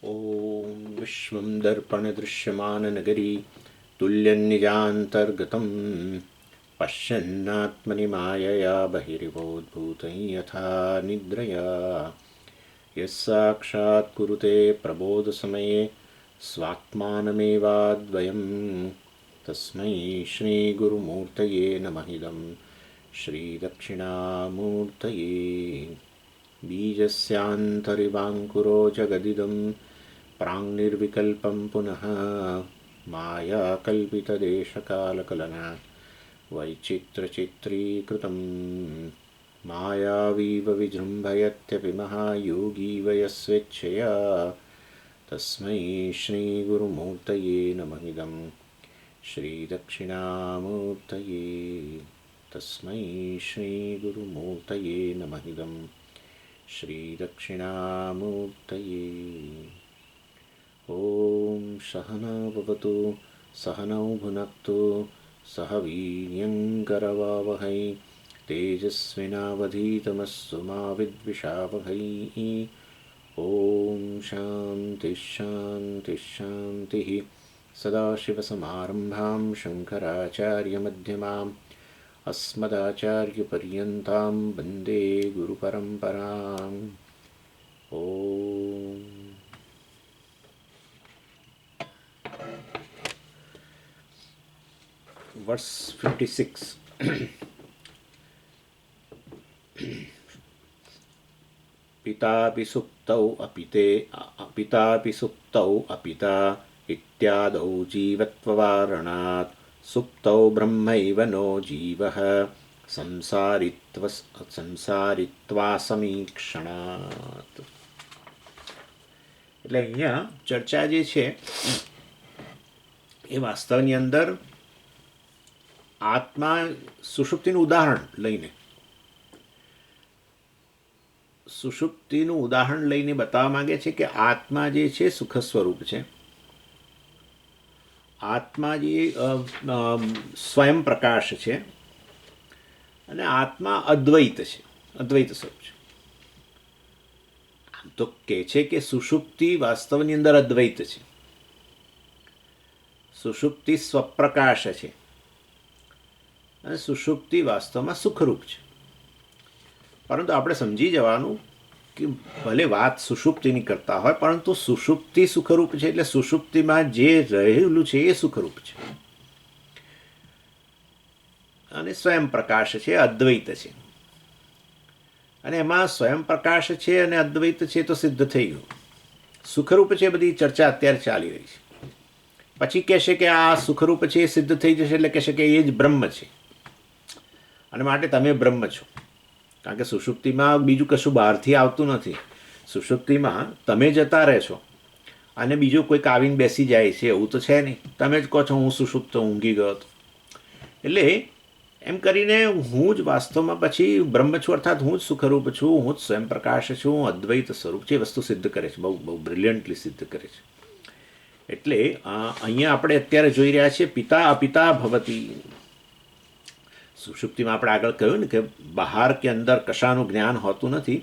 ॐ विश्वं दर्पणदृश्यमाननगरी तुल्यन्निजान्तर्गतं पश्यन्नात्मनि मायया बहिरिवोद्भूतं यथा निद्रया यस्साक्षात् कुरुते प्रबोधसमये स्वात्मानमेवाद्वयं तस्मै श्रीगुरुमूर्तये नमः इदं श्रीदक्षिणामूर्तये बीजस्यान्तरिवाङ्कुरो जगदिदं प्राङ्निर्विकल्पं पुनः मायाकल्पितदेशकालकलना वैचित्रचित्रीकृतं मायावीव विजृम्भयत्यपि महायोगी वयस्वेच्छया तस्मै श्रीगुरुमूर्तये नमः इदं श्रीदक्षिणामूर्तये तस्मै श्रीगुरुमूर्तये नमः इदं श्रीदक्षिणामूर्तये। ॐ सहना भवतु सहनौ भुनक्तु सह वीर्यङ्करवावहै तेजस्विनावधीतमस्तु मा विद्विषावहै। ॐ शान्तिः शान्तिः शान्तिः। सदाशिवसमारम्भां शङ्कराचार्यमध्यमाम् अस्मदाचार्यपर्यन्तां वन्दे गुरुपरम्पराम्। ॐ वर्स 56 पितापि सुप्तौ अपिता इत्यादौ जीवत्ववारणात् सुप्तौ ब्रह्मैव नो जीवः संसारित्वासमीक्षणात्। એટલે અહીંયા ચર્ચા જે છે એ વાસ્તવની અંદર આત્મા સુષુપ્તિનું ઉદાહરણ લઈને બતાવવા માંગે છે કે આત્મા જે છે સુખ સ્વરૂપ છે. આત્મા જે સ્વયં પ્રકાશ છે અને આત્મા અદ્વૈત છે, અદ્વૈત સ્વરૂપ છે. આમ તો કહે છે કે સુષુપ્તિ વાસ્તવની અંદર અદ્વૈત છે, સુષુપ્તિ સ્વપ્રકાશ છે અને સુષુપ્તિ વાસ્તવમાં સુખરૂપ છે. પરંતુ આપણે સમજી જવાનું કે ભલે વાત સુષુપ્તિની કરતા હોય પરંતુ સુષુપ્તિ સુખરૂપ છે એટલે સુષુપ્તિમાં જે રહેલું છે એ સુખરૂપ છે અને સ્વયં પ્રકાશ છે, અદ્વૈત છે. અને એમાં સ્વયં પ્રકાશ છે અને અદ્વૈત છે તો સિદ્ધ થઈ ગયું. સુખરૂપ છે બધી ચર્ચા અત્યારે ચાલી રહી છે. પછી કહેશે કે આ સુખરૂપ છે એ સિદ્ધ થઈ જશે એટલે કહેશે કે એ જ બ્રહ્મ છે અને માટે તમે બ્રહ્મ છો. કારણ કે સુષુપ્તિમાં બીજું કશું બહારથી આવતું નથી. સુષુપ્તિમાં તમે જતા રહેશો અને બીજું કોઈક આવીને બેસી જાય છે એવું તો છે નહીં. તમે જ કહો છો હું સુષુપ્ત ઊંઘી ગયો હતો. એટલે એમ કરીને હું જ વાસ્તવમાં પછી બ્રહ્મ છું, અર્થાત હું જ સુખરૂપ છું, હું જ સ્વયં પ્રકાશ છું, હું અદ્વૈત સ્વરૂપ છે. એ વસ્તુ સિદ્ધ કરે છે, બહુ બ્રિલિયન્ટલી સિદ્ધ કરે છે. એટલે અહીંયા આપણે અત્યારે જોઈ રહ્યા છીએ પિતા અપિતા ભવતી. સુષુપ્તિમાં આપણે આગળ કહ્યું ને કે બહાર કે અંદર કશાનું જ્ઞાન હોતું નથી.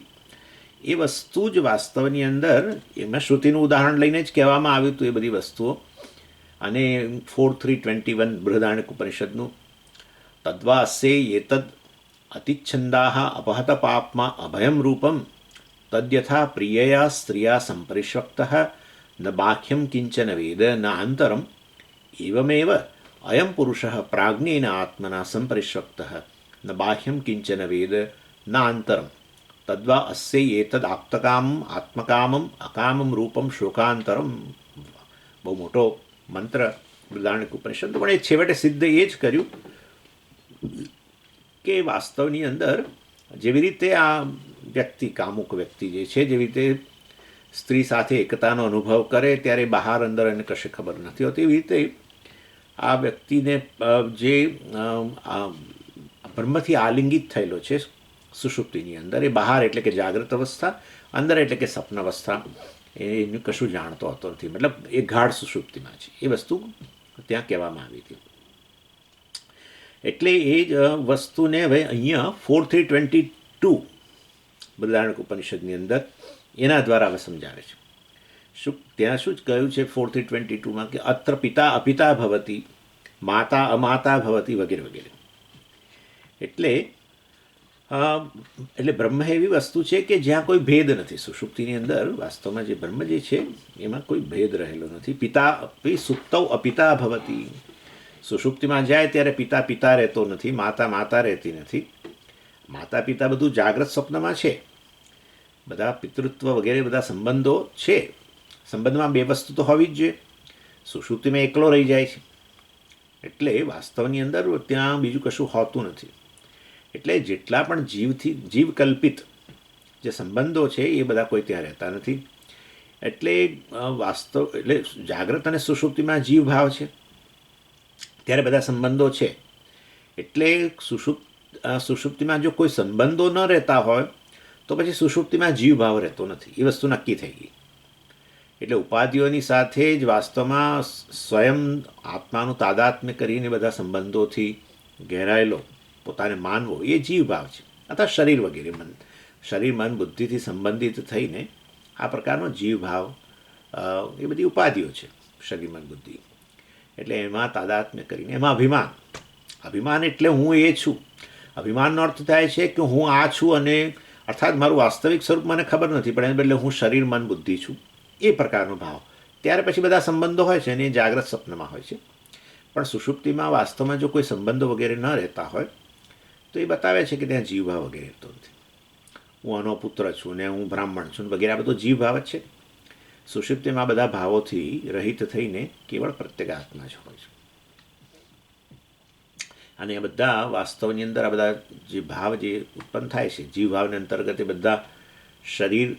એ વસ્તુ જ વાસ્તવની અંદર એમાં શ્રુતિનું ઉદાહરણ લઈને જ કહેવામાં આવ્યું હતું એ બધી વસ્તુઓ. અને 4.3.21 બૃહદારણ્યક ઉપનિષદનું તદ્વા અસ્યે એતદ અતિચ્છંદાઃ અપહત પાપમાં અભયમ રૂપમ તદ્યથા પ્રિયયા સ્ત્રિયા સંપરિષ્વક્તઃ ન બાહ્યમ કિંચન વેદ ન આંતરમ એવમેવ અયમ પુરુષઃ પ્રાજ્ઞેન આત્મના સંપરિષ્વક્તઃ ન બાહ્યમ કિંચન વેદ ન આંતરમ તદ્વા અસ્ય એતદ આત્મકામમ અકામમ રૂપમ શોકાંતરમ. બહુ મોટો મંત્ર બૃહદારણ્યક ઉપનિષદ, પણ એ છેવટે સિદ્ધ એ જ કર્યું કે વાસ્તવની અંદર જેવી રીતે આ વ્યક્તિ, કામુક વ્યક્તિ જે છે, જેવી રીતે સ્ત્રી સાથે એકતાનો અનુભવ કરે ત્યારે બહાર અંદર એને કશે ખબર નથી હોતી, એવી રીતે આ વ્યક્તિને જે બ્રહ્મથી આલિંગિત થયેલો છે સુષુપ્તિની અંદર, એ બહાર એટલે કે જાગ્રત અવસ્થા, અંદર એટલે કે સ્વપ્ન અવસ્થા, એનું કશું જાણતો હોતો નથી. મતલબ એ ગાઢ સુષુપ્તિમાં છે. એ વસ્તુ ત્યાં કહેવામાં આવી હતી. એટલે એ જ વસ્તુને હવે અહીંયા 4.3.22 બૃહદારણ્યક ઉપનિષદની અંદર એના દ્વારા હવે સમજાવે છે. ત્યાં શું જ કહ્યું છે 4:22 કે અત્ર પિતા અપિતા ભવતી, માતા અમાતા ભવતી વગેરે વગેરે. એટલે બ્રહ્મ એવી વસ્તુ છે કે જ્યાં કોઈ ભેદ નથી. સુષુપ્તિની અંદર વાસ્તવમાં જે બ્રહ્મ જે છે એમાં કોઈ ભેદ રહેલો નથી. પિતા અપી સુપ્તૌ અપિતા ભવતી. સુષુપ્તિમાં જાય ત્યારે પિતા પિતા રહેતો નથી, માતા માતા રહેતી નથી. માતા પિતા બધું જાગ્રત સ્વપ્નમાં છે, બધા પિતૃત્વ વગેરે બધા સંબંધો છે. સંબંધમાં બે વસ્તુ તો હોવી જ જોઈએ. સુષુપ્તિમાં એકલો રહી જાય છે, એટલે વાસ્તવની અંદર ત્યાં બીજું કશું હોતું નથી. એટલે જેટલા પણ જીવ કલ્પિત જે સંબંધો છે એ બધા કોઈ ત્યાં રહેતા નથી. એટલે જાગ્રત અને સુષુપ્તિમાં જીવ ભાવ છે, ત્યારે બધા સંબંધો છે. એટલે સુષુપ્તિમાં જો કોઈ સંબંધો ન રહેતા હોય તો પછી સુષુપ્તિમાં જીવ ભાવ રહેતો નથી. એ વસ્તુ નક્કી થઈ ગઈ. એટલે ઉપાધિઓની સાથે જ વાસ્તવમાં સ્વયં આત્માનું તાદાત્મ્ય કરીને બધા સંબંધોથી ઘેરાયેલો પોતાને માનવો એ જીવ ભાવ છે. અથવા શરીર વગેરે શરીર મન બુદ્ધિથી સંબંધિત થઈને આ પ્રકારનો જીવ ભાવ એ બધી ઉપાધિઓ છે શરીર મન બુદ્ધિ. એટલે એમાં તાદાત્મ્ય કરીને એમાં અભિમાન એટલે હું એ છું. અભિમાનનો અર્થ થાય છે કે હું આ છું, અને અર્થાત મારું વાસ્તવિક સ્વરૂપ મને ખબર નથી, પણ એને બદલે હું શરીર મન બુદ્ધિ છું, એ પ્રકારનો ભાવ. ત્યારે પછી બધા સંબંધો હોય છે અને એ જાગ્રત સ્વપ્નમાં હોય છે. પણ સુષુપ્તિમાં વાસ્તવમાં જો કોઈ સંબંધો વગેરે ન રહેતા હોય તો એ બતાવે છે કે ત્યાં જીવભાવ વગેરે રહેતો નથી. હું આનો પુત્ર છું ને હું બ્રાહ્મણ છું વગેરે આ બધો જીવભાવ જ છે. સુષુપ્તિમાં બધા ભાવોથી રહિત થઈને કેવળ પ્રત્યેગાત્મા જ હોય છે. અને આ બધા વાસ્તવની અંદર આ બધા જે ભાવ જે ઉત્પન્ન થાય છે જીવભાવને અંતર્ગત એ બધા શરીર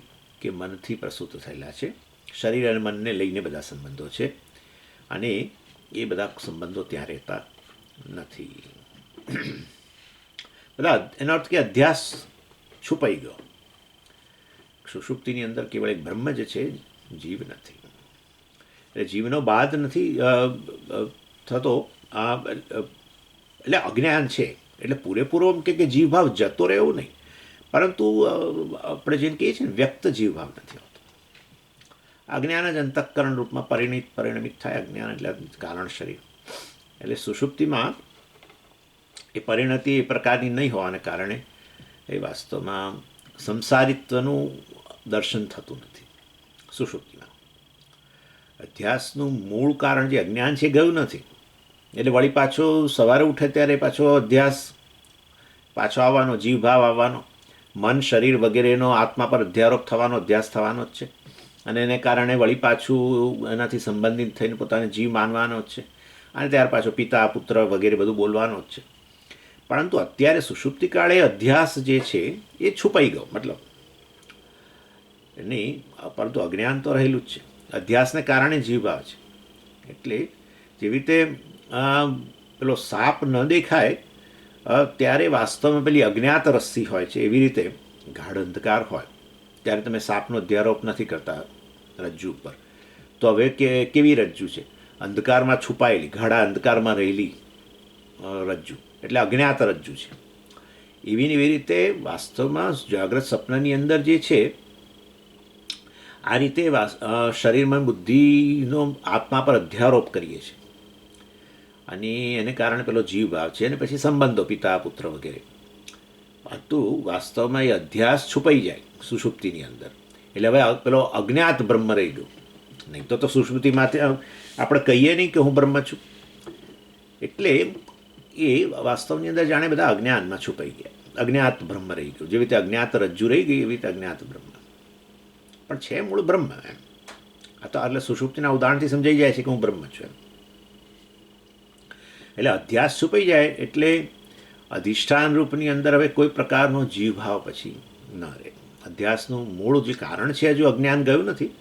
કે મનથી પ્રસૂત થયેલા છે. શરીર અને મનને લઈને બધા સંબંધો છે, અને એ બધા સંબંધો ત્યાં રહેતા નથી. બધા એનો અર્થ કે અધ્યાસ છુપાઈ ગયો. સુષુપ્તિની અંદર કેવળ એક બ્રહ્મ જ છે, જીવ નથી. એટલે જીવનો બાદ નથી થતો. એટલે અજ્ઞાન છે એટલે પૂરેપૂરો એમ કે જીવભાવ જતો રહે એવું નહીં, પરંતુ આપણે જેમ કહીએ છીએ ને વ્યક્ત જીવભાવ નથી હોતો. અજ્ઞાન જ અંતઃકરણ રૂપમાં પરિણમિત થાય. અજ્ઞાન એટલે કારણ શરીર. એટલે સુષુપ્તિમાં એ પરિણતિ એ પ્રકારની નહીં હોવાને કારણે એ વાસ્તવમાં સંસારિત્વનું દર્શન થતું નથી. સુષુપ્તિમાં અધ્યાસનું મૂળ કારણ જે અજ્ઞાન છે ગયું નથી. એટલે વળી પાછો સવારે ઉઠે ત્યારે પાછો અધ્યાસ પાછો આવવાનો, જીવભાવ આવવાનો, મન શરીર વગેરેનો આત્મા પર અધ્યારોપ થવાનો, અધ્યાસ થવાનો જ છે. અને એને કારણે વળી પાછું એનાથી સંબંધિત થઈને પોતાને જીવ માનવાનો જ છે. અને ત્યાર પાછો પિતા પુત્ર વગેરે બધું બોલવાનો જ છે. પરંતુ અત્યારે સુષુપ્તિ કાળે અધ્યાસ જે છે એ છુપાઈ ગયો. મતલબ નહીં, પરંતુ અજ્ઞાન તો રહેલું જ છે. અધ્યાસને કારણે જીવભાવ છે. એટલે જેવી રીતે પેલો સાપ ન દેખાય ત્યારે વાસ્તવમાં પેલી અજ્ઞાત રસ્સી હોય છે, એવી રીતે ગાઢ અંધકાર હોય ત્યારે તમે સાપનો અધ્યારોપ નથી કરતા રજ્જુ ઉપર. તો હવે કેવી રજ્જુ છે? અંધકારમાં છુપાયેલી, ગાઢા અંધકારમાં રહેલી રજ્જુ, એટલે અજ્ઞાત રજ્જુ છે. એવી રીતે વાસ્તવમાં જાગ્રત સ્વપ્નની અંદર જે છે આ રીતે શરીરમાં બુદ્ધિનો આત્મા પર અધ્યારોપ કરીએ છીએ, અને એને કારણે પેલો જીવ ભાવ છે, અને પછી સંબંધો પિતા પુત્ર વગેરે. પરંતુ વાસ્તવમાં એ અધ્યાસ છુપાઈ જાય સુષુપ્તિની અંદર. એટલે હવે પેલો અજ્ઞાત બ્રહ્મ રહી ગયો. નહીં તો સુષુપ્તિમાંથી આપણે કહીએ નહીં કે હું બ્રહ્મ છું. એટલે એ વાસ્તવની અંદર જાણે બધા અજ્ઞાનમાં છુપાઈ ગયા. અજ્ઞાત બ્રહ્મ રહી ગયું. જેવી રીતે અજ્ઞાત રજ્જુ રહી ગઈ એવી રીતે અજ્ઞાત બ્રહ્મ પણ છે મૂળ બ્રહ્મ. એમ આ તો એટલે સુષુપ્તિના ઉદાહરણથી સમજાઈ જાય છે કે હું બ્રહ્મ છું. એમ એટલે અધ્યાસ છુપાઈ જાય એટલે અધિષ્ઠાન રૂપની અંદર હવે કોઈ પ્રકારનો જીવભાવ પછી ન રહે. અધ્યાસનું મૂળ જે કારણ છે હજુ અજ્ઞાન ગયું નથી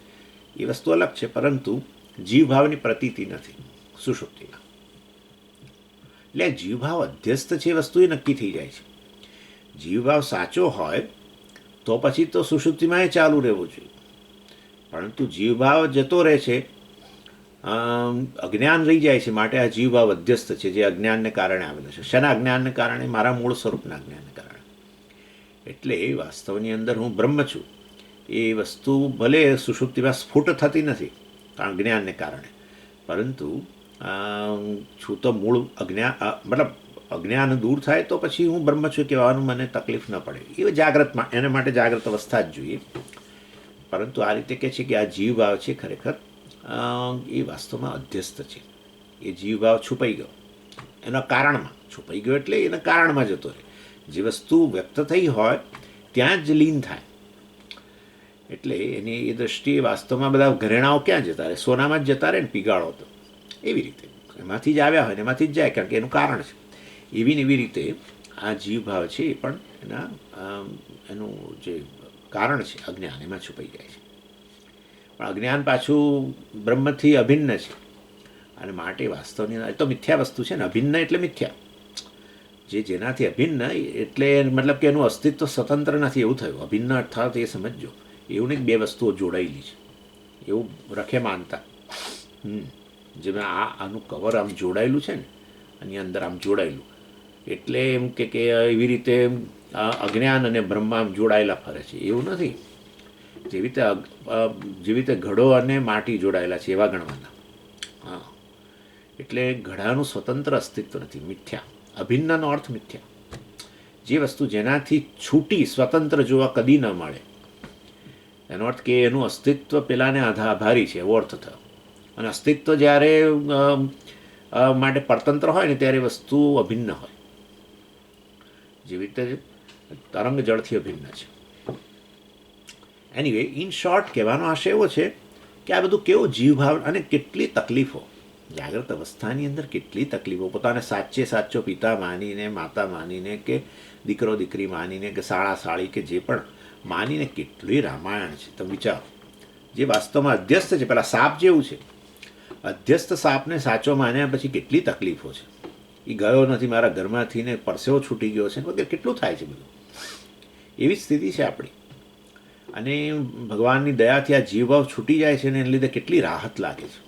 એ વસ્તુ અલગ છે, પરંતુ જીવભાવની પ્રતીતિ નથી સુષુપ્તિમાં. એટલે જીવભાવ અધ્યસ્ત છે એ વસ્તુ એ નક્કી થઈ જાય છે. જીવભાવ સાચો હોય તો પછી તો સુષુપ્તિમાં એ ચાલુ રહેવું જોઈએ, પરંતુ જીવભાવ જતો રહે છે, અજ્ઞાન રહી જાય છે, માટે આ જીવભાવ અધ્યસ્ત છે જે અજ્ઞાનને કારણે આવેલો છે. શેના અજ્ઞાનને કારણે? મારા મૂળ સ્વરૂપના અજ્ઞાનને કારણે. એટલે વાસ્તવની અંદર હું બ્રહ્મ છું એ વસ્તુ ભલે સુષુપ્તિમાં સ્ફુટ થતી નથી જ્ઞાનને કારણે, પરંતુ છું તો મૂળ મતલબ અજ્ઞાન દૂર થાય તો પછી હું બ્રહ્મ છું કહેવાનું મને તકલીફ ન પડે. એ જાગ્રતમાં એના માટે જાગ્રત અવસ્થા જ જોઈએ. પરંતુ આ રીતે કહે છે કે આ જીવભાવ છે ખરેખર એ વાસ્તવમાં અધ્યસ્ત છે. એ જીવભાવ છુપાઈ ગયો એના કારણમાં, છુપાઈ ગયો એટલે એના કારણમાં જતો રહે. જે વસ્તુ વ્યક્ત થઈ હોય ત્યાં જ લીન થાય. એટલે એની એ દૃષ્ટિએ વાસ્તવમાં બધા ઘરેણાઓ ક્યાં જતા રહે? સોનામાં જ જતા રહે ને પીગાળો તો. એવી રીતે એમાંથી જ આવ્યા હોય ને એમાંથી જ જાય, કારણ કે એનું કારણ છે. એવી ને એવી રીતે આ જીવભાવ છે એ પણ એનું જે કારણ છે અજ્ઞાન, એમાં છુપાઈ જાય છે. પણ અજ્ઞાન પાછું બ્રહ્મથી અભિન્ન છે, અને માટે વાસ્તવની એ તો મિથ્યા વસ્તુ છે ને. અભિન્ન એટલે મિથ્યા. જેનાથી અભિન્ન એટલે મતલબ કે એનું અસ્તિત્વ સ્વતંત્ર નથી એવું થયું. અભિન્ન અર્થાત એ સમજજો એવું નહીં બે વસ્તુઓ જોડાયેલી છે એવું રખે માનતા. જેમાં આનું કવર આમ જોડાયેલું છે ને, આની અંદર આમ જોડાયેલું, એટલે એમ કે એવી રીતે અજ્ઞાન અને બ્રહ્મ આમ જોડાયેલા ફરે છે એવું નથી. જેવી રીતે ઘડો અને માટી જોડાયેલા છે એવા ગણવાના. હા, એટલે ઘડાનું સ્વતંત્ર અસ્તિત્વ નથી. મિથ્યા, અભિન્નનો અર્થ મિથ્યા. જે વસ્તુ જેનાથી છૂટી સ્વતંત્ર જોવા કદી ન મળે, એનો અર્થ કે એનું અસ્તિત્વ પેલાને આભારી છે એવો અર્થ થયો. અને અસ્તિત્વ જ્યારે માટે પરતંત્ર હોય ને ત્યારે વસ્તુ અભિન્ન હોય. જેવી રીતે તરંગ જળથી અભિન્ન છે. એનીવે, ઇન શોર્ટ કહેવાનો આશય એવો છે કે આ બધું કેવો જીવભાવ અને કેટલી તકલીફો જાગ્રત અવસ્થાની અંદર, કેટલી તકલીફો. પોતાને સાચો પિતા માનીને, માતા માનીને, કે દીકરો દીકરી માનીને, કે સાળા સાળી કે જે પણ માનીને કેટલી રામાયણ છે. તમે વિચારો, જે વાસ્તવમાં અધ્યસ્ત છે, પેલા સાપ જેવું છે. અધ્યસ્ત સાપને સાચો માન્યા પછી કેટલી તકલીફો છે. એ ગયો નથી મારા ઘરમાંથી ને પરસેવો છૂટી ગયો છે વગેરે કેટલું થાય છે બધું. એવી સ્થિતિ છે આપણી. અને ભગવાનની દયાથી આ જીવભાવ છૂટી જાય છે ને એને લીધે કેટલી રાહત લાગે છે.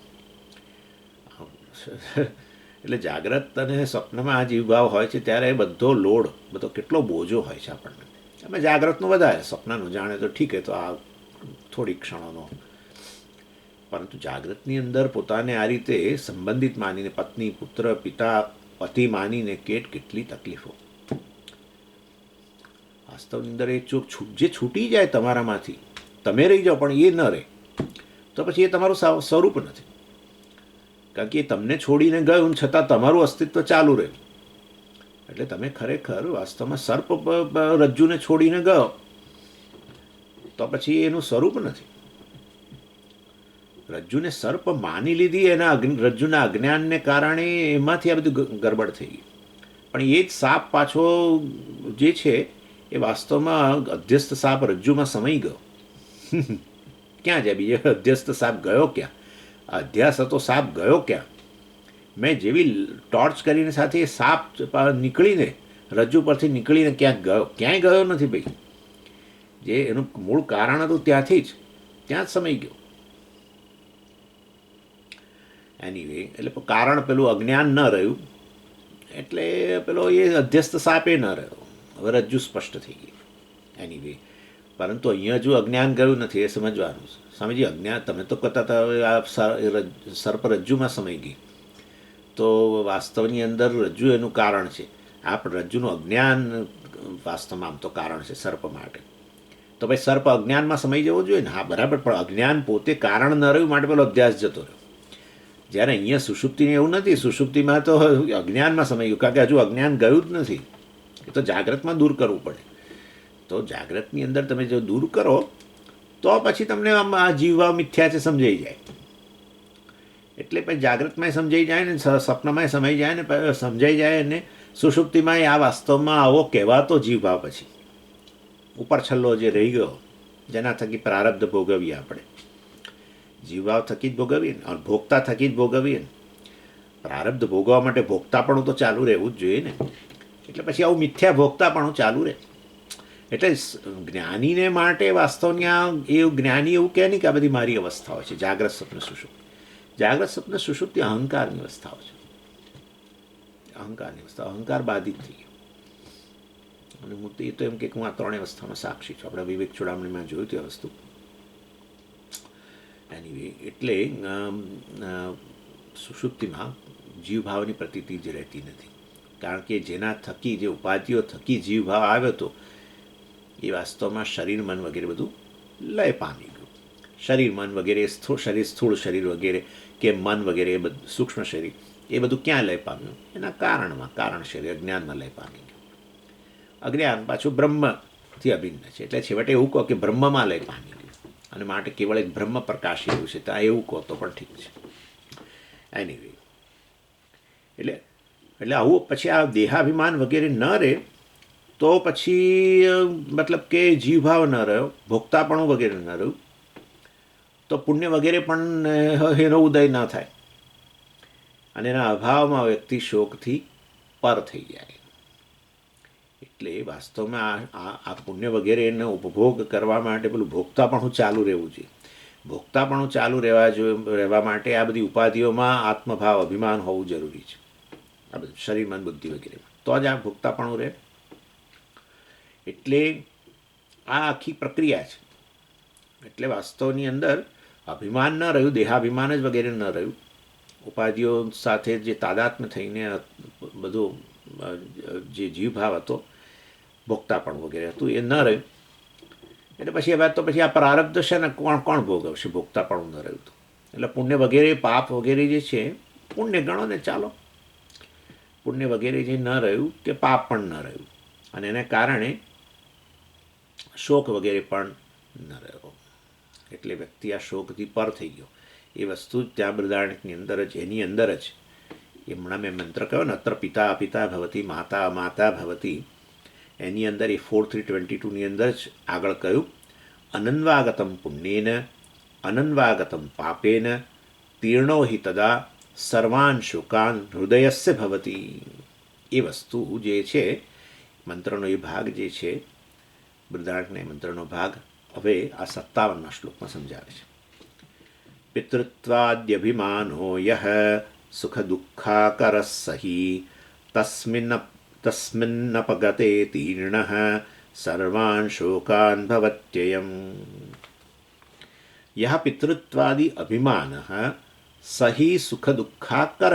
એટલે જાગ્રત અને સ્વપ્નમાં આ જીવભાવ હોય છે ત્યારે બધો લોડ, બધો કેટલો બોજો હોય છે આપણને. અમે જાગ્રતનું વધારે, સ્વપ્નનું જાણે તો ઠીક, તો આ થોડી ક્ષણોનો. પરંતુ જાગ્રતની અંદર પોતાને આ રીતે સંબંધિત માનીને, પત્ની, પુત્ર, પિતા, પતિ માનીને કેટલી તકલીફો. વાસ્તવની અંદર એ જે છૂટી જાય તમારામાંથી, તમે રહી જાઓ પણ એ ન રહે, તો પછી એ તમારું સ્વરૂપ નથી. કારણ કે એ તમને છોડીને ગયું છતાં તમારું અસ્તિત્વ ચાલુ રહે. એટલે તમે ખરેખર વાસ્તવમાં સર્પ રજ્જુને છોડીને ગયો તો પછી એનું સ્વરૂપ નથી. રજ્જુને સર્પ માની લીધી એના રજ્જુના અજ્ઞાનને કારણે, એમાંથી આ બધું ગરબડ થઈ ગઈ. પણ એ જ સાપ પાછો જે છે એ વાસ્તવમાં અધ્યસ્ત સાપ રજ્જુમાં સમાઈ ગયો. ક્યાં જાય બીજે? અધ્યસ્ત સાપ ગયો ક્યાં? અધ્યાસ હતો સાપ ગયો ક્યાં? મેં જેવી ટોર્ચ કરીને સાથે એ સાપ નીકળીને, રજ્જુ પરથી નીકળીને ક્યાંક ગયો? ક્યાંય ગયો નથી ભાઈ. જે એનું મૂળ કારણ હતું ત્યાંથી જ, ત્યાં જ સમાઈ ગયો. એનીવે, એટલે કારણ પેલું અજ્ઞાન ન રહ્યું, એટલે પેલો એ અધ્યસ્ત સાપે ન રહ્યો. હવે રજ્જુ સ્પષ્ટ થઈ ગઈ. એનીવે, પરંતુ અહીંયા જો અજ્ઞાન ગયું નથી એ સમજવાનું. સ્વામીજી, અજ્ઞાન તમે તો કહેતા હતા હવે આ સર્પ રજ્જુમાં સમાઈ ગઈ, તો વાસ્તવની અંદર રજ્જુ એનું કારણ છે. આ પણ રજ્જુનું અજ્ઞાન વાસ્તવમાં આમ તો કારણ છે સર્પ માટે. તો ભાઈ સર્પ અજ્ઞાનમાં સમાઈ જવો જોઈએ ને? હા બરાબર, પણ અજ્ઞાન પોતે કારણ ન રહ્યું માટે પેલો અધ્યાસ જતો રહ્યો. જ્યારે અહીંયા સુષુપ્તિને એવું નથી. સુષુપ્તિમાં તો અજ્ઞાનમાં સમાઈ ગયું, કારણ કે હજુ અજ્ઞાન ગયું જ નથી. એ તો જાગ્રતમાં દૂર કરવું પડે. તો જાગ્રતની અંદર તમે જો દૂર કરો તો પછી તમને આમ આ જીવભાવ મિથ્યા છે સમજાઈ જાય. એટલે પછી જાગ્રતમાંય સમજાઈ જાય ને, સપનામાંય સમજાઈ જાય ને, સમજાઈ જાય ને સુષુપ્તિમાંય આ વાસ્તવમાં આવો કહેવાતો જીવભાવ પછી ઉપર છલ્લો જે રહી ગયો, જેના થકી પ્રારબ્ધ ભોગવીએ આપણે. જીવભાવ થકી જ ભોગવીએ ને, ભોગતા થકી જ ભોગવીએ ને. પ્રારબ્ધ ભોગવવા માટે ભોગતાપણું તો ચાલુ રહેવું જ જોઈએ ને. એટલે પછી આવું મિથ્યા ભોગતાપણું ચાલુ રહે. એટલે જ્ઞાનીને માટે વાસ્તવની એવું જ્ઞાની એવું કહે નહીં કે આ બધી મારી અવસ્થાઓ છે. જાગ્રત સ્વપ્ન સુષુપ્તિ, જાગ્રત સ્વપ્ન સુષુપ્તિ અહંકારની અવસ્થાઓ છે. અહંકારની અવસ્થા, અહંકાર બાધિત થઈ ગયો. અને હું તો એ તો એમ કે હું આ ત્રણેય અવસ્થામાં સાક્ષી છું. આપણે વિવેક ચૂડામણીમાં જોયું તે વસ્તુ. એની એટલે સુષુપ્તિમાં જીવભાવની પ્રતીતિ જ રહેતી નથી, કારણ કે જેના થકી, જે ઉપાધિઓ થકી જીવભાવ આવ્યો હતો એ વાસ્તવમાં શરીર મન વગેરે બધું લય પામી ગયું. શરીર મન વગેરે, શરીર સ્થૂળ શરીર વગેરે કે મન વગેરે એ બધું સૂક્ષ્મ શરીર એ બધું ક્યાં લય પામ્યું? એના કારણમાં, કારણ શરીર અજ્ઞાનમાં લય પામી ગયું. અજ્ઞાન પાછું બ્રહ્મથી અભિન્ન છે, એટલે છેવટે એવું કહો કે બ્રહ્મમાં લય પામી ગયું, અને માટે કેવળ એક બ્રહ્મ પ્રકાશ એવું છે, ત્યાં એવું કહો તો પણ ઠીક છે. એનીવે એટલે આવું પછી આ દેહાભિમાન વગેરે ન રહે તો પછી મતલબ કે જીવભાવ ન રહ્યો, ભોગતાપણું વગેરે ન રહ્યું, તો પુણ્ય વગેરે પણ એનો ઉદય ન થાય, અને એના અભાવમાં વ્યક્તિ શોકથી પર થઈ જાય. એટલે વાસ્તવમાં આ પુણ્ય વગેરેનો ઉપભોગ કરવા માટે પેલું ભોગતાપણું ચાલુ રહેવું જોઈએ. ભોગતાપણું ચાલુ રહેવા માટે આ બધી ઉપાધિઓમાં આત્મભાવ, અભિમાન હોવું જરૂરી છે, આ બધું શરીર મન બુદ્ધિ વગેરેમાં, તો જ આ ભોગતાપણું રહે. એટલે આ આખી પ્રક્રિયા છે. એટલે વાસ્તવની અંદર અભિમાન ન રહ્યું, દેહાભિમાન જ વગેરે ન રહ્યું, ઉપાધિઓ સાથે જે તાદાત્મ્ય થઈને બધું જે જીવભાવ હતો, ભોગતાપણ વગેરે હતું, એ ન રહ્યું. એટલે પછી એ વાત તો પછી આ પ્રારબ્ધ છે ને, કોણ ભોગવશે? ભોગતાપણું ન રહ્યું તો. એટલે પુણ્ય વગેરે, પાપ વગેરે જે છે, પુણ્ય ગણો ને ચાલો, પુણ્ય વગેરે જે ન રહ્યું કે પાપ પણ ન રહ્યું, અને એને કારણે શોક વગેરે પણ ન રહ્યો. એટલે વ્યક્તિ આ શોકથી પર થઈ ગયો. એ વસ્તુ ત્યાં બૃહદારણ્યકની અંદર જ, એની અંદર જ એ હમણાં મેં મંત્ર કહ્યો ને, અત્ર પિતા અપિતા ભવતી માતા માતા ભવતી, એની અંદર એ 4:3:22ની અંદર જ આગળ કહ્યું, અનન્વાગતમ પુણ્યેન અનન્વાગતમ પાપેન તીર્ણો હિ તદા સર્વાન શોકાન હૃદયસ્ય ભવતી. એ વસ્તુ જે છે, મંત્રનો એ ભાગ જે છે, બૃહદારણ્યકના મંત્રનો ભાગ હવે આ 57મા શ્લોકમાં સમજાવે છે. પિતૃત્વાદ્યભિમાનો યહ સુખ દુઃખાકર સહી તસ્મિન્નપગતે તીર્ણ સર્વાન શોકાન ભવત્યયમ. યહ પિતૃત્વાદિ અભિમાન સહી સુખ દુઃખાકર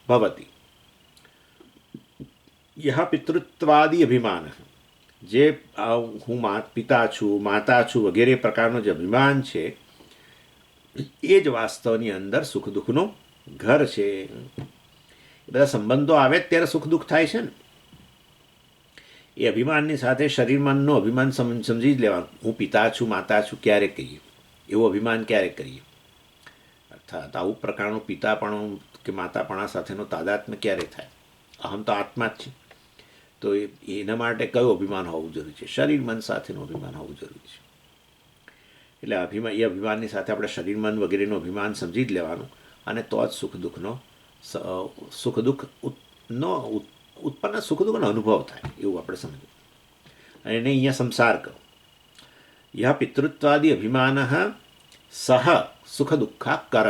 ભવતિ. યહ પિતૃત્વાદિ અભિમાન, જે હું પિતા છું, માતા છું વગેરે પ્રકારનો જે અભિમાન છે, એ જ વાસ્તવની અંદર સુખ દુઃખનું ઘર છે. એ બધા સંબંધો આવે ત્યારે સુખ દુઃખ થાય છે ને. એ અભિમાનની સાથે શરીર મનનું અભિમાન સમજી જ લેવાનું. હું પિતા છું, માતા છું ક્યારે કહીએ? એવું અભિમાન ક્યારે કરીએ? અર્થાત આવું પ્રકારનું પિતાપણું કે માતાપણા સાથેનો તાદાત્મ્ય ક્યારે થાય? અહમ તો આત્મા જ છે, તો એના માટે કયું અભિમાન હોવું જરૂરી છે? શરીર મન સાથેનું અભિમાન હોવું જરૂરી છે. એટલે એ અભિમાનની સાથે આપણે શરીર મન વગેરેનું અભિમાન સમજી જ લેવાનું, અને તો જ સુખ દુઃખનો ઉત્પન્ન સુખ દુઃખનો અનુભવ થાય, એવું આપણે સમજવું. અને એને અહીંયા સંસાર કહો. યહ પિતૃત્વાદિ અભિમાન સહ સુખ દુઃખા કર,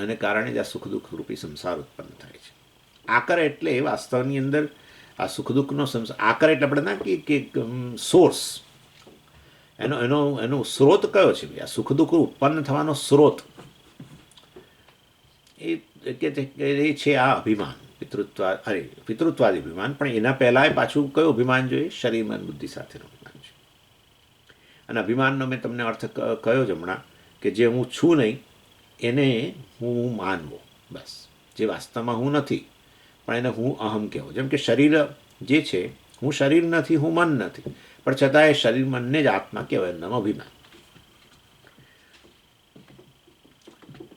એને કારણે જ આ સુખ દુઃખ રૂપી સંસાર ઉત્પન્ન થાય છે. આકર એટલે વાસ્તવની અંદર આ સુખ દુઃખનો સંસાર, આકર એટલે આપણે ના કે સોર્સ, એનો સ્ત્રોત કયો છે? આ સુખ દુઃખ ઉત્પન્ન થવાનો સ્ત્રોત એ છે આ અભિમાન, પિતૃત્વાદી અભિમાન. પણ એના પહેલાં પાછું કયું અભિમાન જોઈએ? શરીર મન બુદ્ધિ સાથેનું અભિમાન છે. અને અભિમાનનો મેં તમને અર્થ કયો જ હમણાં, કે જે હું છું નહીં એને હું માનવો, બસ. જે વાસ્તવમાં હું નથી, પણ એને હું અહમ કહેવો. જેમ કે શરીર જે છે, હું શરીર નથી, હું મન નથી, પણ છતાં એ શરીર મનને જ આત્મા કહેવાય, એમનામ અભિમાન.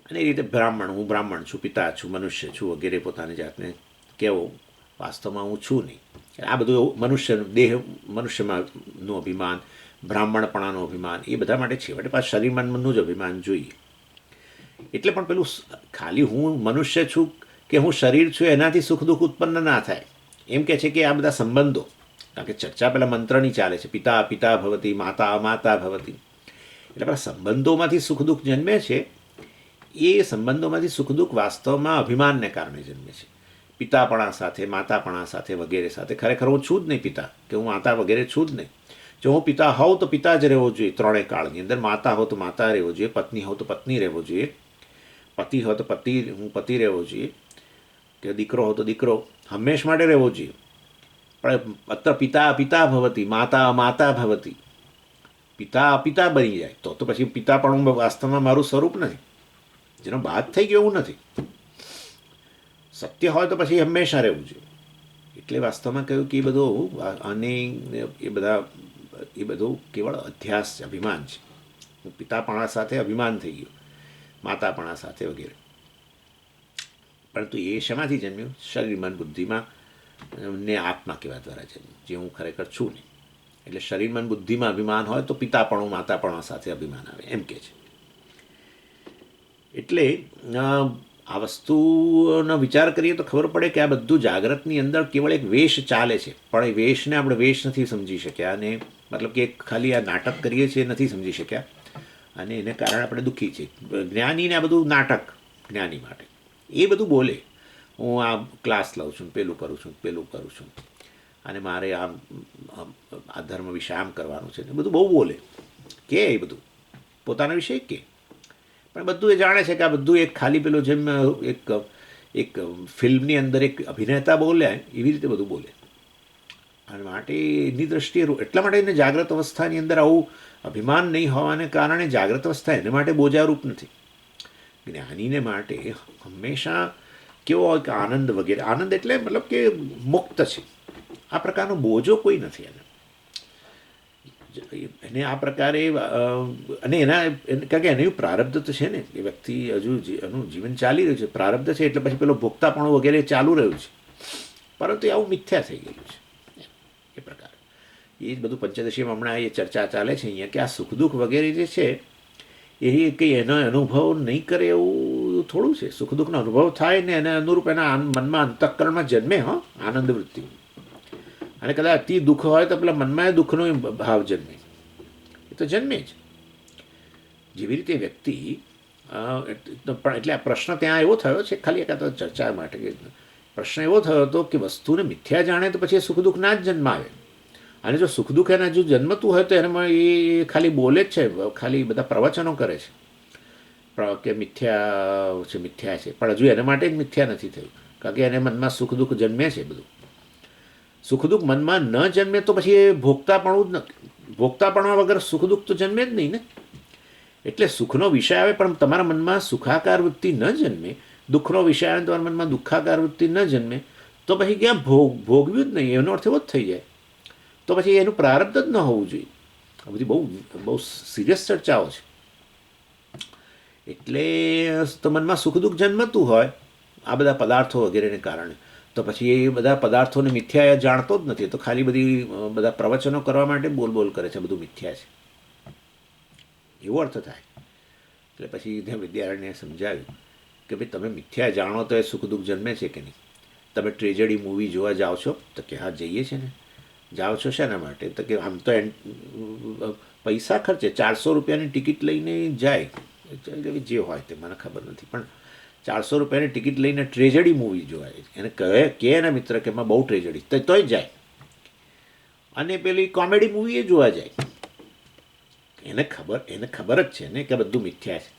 અને એ રીતે હું બ્રાહ્મણ છું, પિતા છું, મનુષ્ય છું વગેરે પોતાની જાતને કહેવો, વાસ્તવમાં હું છું નહીં. આ બધું મનુષ્યમાંનું અભિમાન, બ્રાહ્મણપણાનું અભિમાન, એ બધા માટે છેવટે પાછું શરીર મનનું જ અભિમાન જોઈએ. એટલે પણ પેલું ખાલી હું મનુષ્ય છું કે હું શરીર છું એનાથી સુખ દુઃખ ઉત્પન્ન ના થાય. એમ કહે છે કે આ બધા સંબંધો, કારણ કે ચર્ચા પેલા મંત્રની ચાલે છે, પિતા પિતા ભવતી માતા માતા ભવતી, એટલે પેલા સંબંધોમાંથી સુખ દુઃખ જન્મે છે. એ સંબંધોમાંથી સુખ દુઃખ વાસ્તવમાં અભિમાનને કારણે જન્મે છે. પિતાપણા સાથે, માતાપણા સાથે વગેરે સાથે ખરેખર હું છું જ નહીં પિતા કે હું માતા વગેરે છું જ નહીં. જો હું પિતા હોઉં તો પિતા જ રહેવો જોઈએ ત્રણેય કાળની અંદર, માતા હો તો માતા રહેવો જોઈએ, પત્ની હો તો પત્ની રહેવો જોઈએ, પતિ હો તો હું પતિ રહેવો જોઈએ, કે દીકરો હો તો દીકરો હંમેશ માટે રહેવો જોઈએ. પણ અત્ર પિતા પિતા ભવતી, માતા માતા ભવતી, પિતા અપિતા બની જાય તો પછી પિતા પણ વાસ્તવમાં મારું સ્વરૂપ નથી, જેનો બાદ થઈ ગયો એવું નથી. સત્ય હોય તો પછી હંમેશા રહેવું જોઈએ. એટલે વાસ્તવમાં કહ્યું કે એ બધું અને એ બધું કેવળ અધ્યાસ છે, અભિમાન છે. પિતાપણા સાથે અભિમાન થઈ ગયું, માતાપણા સાથે વગેરે. પરંતુ એ શેમાંથી જન્મ્યું? શરીર મન બુદ્ધિમાં ને આત્મા કહેવા દ્વારા જન્મ્યું, જે હું ખરેખર છું નહીં. એટલે શરીર મન બુદ્ધિમાં અભિમાન હોય તો પિતાપણું માતાપણા સાથે અભિમાન આવે, એમ કે છે. એટલે આ વસ્તુનો વિચાર કરીએ તો ખબર પડે કે આ બધું જાગ્રતની અંદર કેવળ એક વેશ ચાલે છે, પણ એ વેશને આપણે વેશ નથી સમજી શક્યા, અને મતલબ કે ખાલી આ નાટક કરીએ છીએ નથી સમજી શક્યા, અને એને કારણે આપણે દુઃખી છીએ. જ્ઞાનીને આ બધું નાટક, જ્ઞાની માટે એ બધું બોલે, હું આ ક્લાસ લઉં છું, પેલું કરું છું, પેલું કરું છું, અને મારે આ ધર્મ વિશે આમ કરવાનું છે, બધું બહુ બોલે, કે એ બધું પોતાના વિશે કે, પણ બધું એ જાણે છે કે આ બધું એક ખાલી પેલું જેમ એક ફિલ્મની અંદર એક અભિનેતા બોલે એવી રીતે બધું બોલે. અને માટે એની દૃષ્ટિએ એટલા માટે એને જાગ્રત અવસ્થાની અંદર આવું અભિમાન નહીં હોવાને કારણે જાગ્રત અવસ્થા એને માટે બોજારૂપ નથી. જ્ઞાનીને માટે હંમેશા કેવો હોય કે આનંદ વગેરે, આનંદ એટલે મતલબ કે મુક્ત છે, આ પ્રકારનો બોજો કોઈ નથી એને આ પ્રકારે. અને કારણ કે એનું પ્રારબ્ધ તો છે ને, એ વ્યક્તિ હજુ એનું જીવન ચાલી રહ્યું છે, પ્રારબ્ધ છે, એટલે પછી પેલો ભોગતાપણું વગેરે ચાલુ રહ્યું છે, પરંતુ એ આવું મિથ્યા થઈ ગયું છે એ પ્રકારે. એ જ બધું પંચદશીમાં હમણાં એ ચર્ચા ચાલે છે અહીંયા કે આ સુખ દુઃખ વગેરે જે છે એ કંઈ એનો અનુભવ નહીં કરે એવું થોડું છે. સુખ દુઃખનો અનુભવ થાય ને એને અનુરૂપ એના મનમાં અંતઃકરણમાં જન્મે આનંદ વૃત્તિ, અને કદાચ અતિ દુઃખ હોય તો પેલા મનમાં દુઃખનો ભાવ જન્મે, એ તો જન્મે જ. જેવી રીતે વ્યક્તિ પણ એટલે આ પ્રશ્ન ત્યાં એવો થયો છે, ખાલી એક ચર્ચા માટે પ્રશ્ન એવો થયો હતો કે વસ્તુને મિથ્યા જાણે તો પછી એ સુખ દુઃખ ના જ જન્માવે, અને જો સુખ દુઃખ એના જો જન્મતું હોય તો એનામાં એ ખાલી બોલે જ છે, ખાલી બધા પ્રવચનો કરે છે કે મિથ્યા છે, મિથ્યા છે, પણ હજુ એના માટે જ મિથ્યા નથી થયું, કારણ કે એને મનમાં સુખ દુઃખ જન્મે છે. બધું સુખ દુઃખ મનમાં ન જન્મે તો પછી એ ભોગતાપણું જ નથી, ભોગતાપણા વગર સુખ દુઃખ તો જન્મે જ નહીં ને. એટલે સુખનો વિષય આવે પણ તમારા મનમાં સુખાકાર વૃત્તિ ન જન્મે, દુઃખનો વિષય આવે તમારા મનમાં દુઃખાકાર વૃત્તિ ન જન્મે, તો પછી ક્યાં ભોગવ્યું જ નહીં, એનો અર્થ એવો જ થઈ જાય. તો પછી એનું પ્રારબ્ધ જ ન હોવું જોઈએ. આ બધી બહુ સિરિયસ ચર્ચાઓ છે. એટલે તો મનમાં સુખ દુઃખ જન્મતું હોય આ બધા પદાર્થો વગેરેને કારણે, તો પછી એ બધા પદાર્થોને મિથ્યા જાણતો જ નથી, તો ખાલી બધા પ્રવચનો કરવા માટે બોલ કરે છે, બધું મિથ્યા છે એવો અર્થ થાય. એટલે પછી ત્યાં વિદ્યારણ્યે સમજાવ્યું કે ભાઈ તમે મિથ્યા જાણો તો એ સુખ દુઃખ જન્મે છે કે નહીં. તમે ટ્રેજડી મૂવી જોવા જાઓ છો તો કે હા જઈએ છીએ ને. જાઓ છો શેના માટે? તો કે આમ તો પૈસા ખર્ચે, 400 રૂપિયાની ટિકિટ લઈને જાય, જે હોય તે મને ખબર નથી, પણ 400 રૂપિયાની ટિકિટ લઈને ટ્રેજડી મૂવી જોવાય. એને કે એના મિત્ર કે એમાં બહુ ટ્રેજડી, તોય જાય. અને પેલી કોમેડી મૂવી એ જોવા જાય. એને ખબર જ છે ને કે બધું મિથ્યા છે.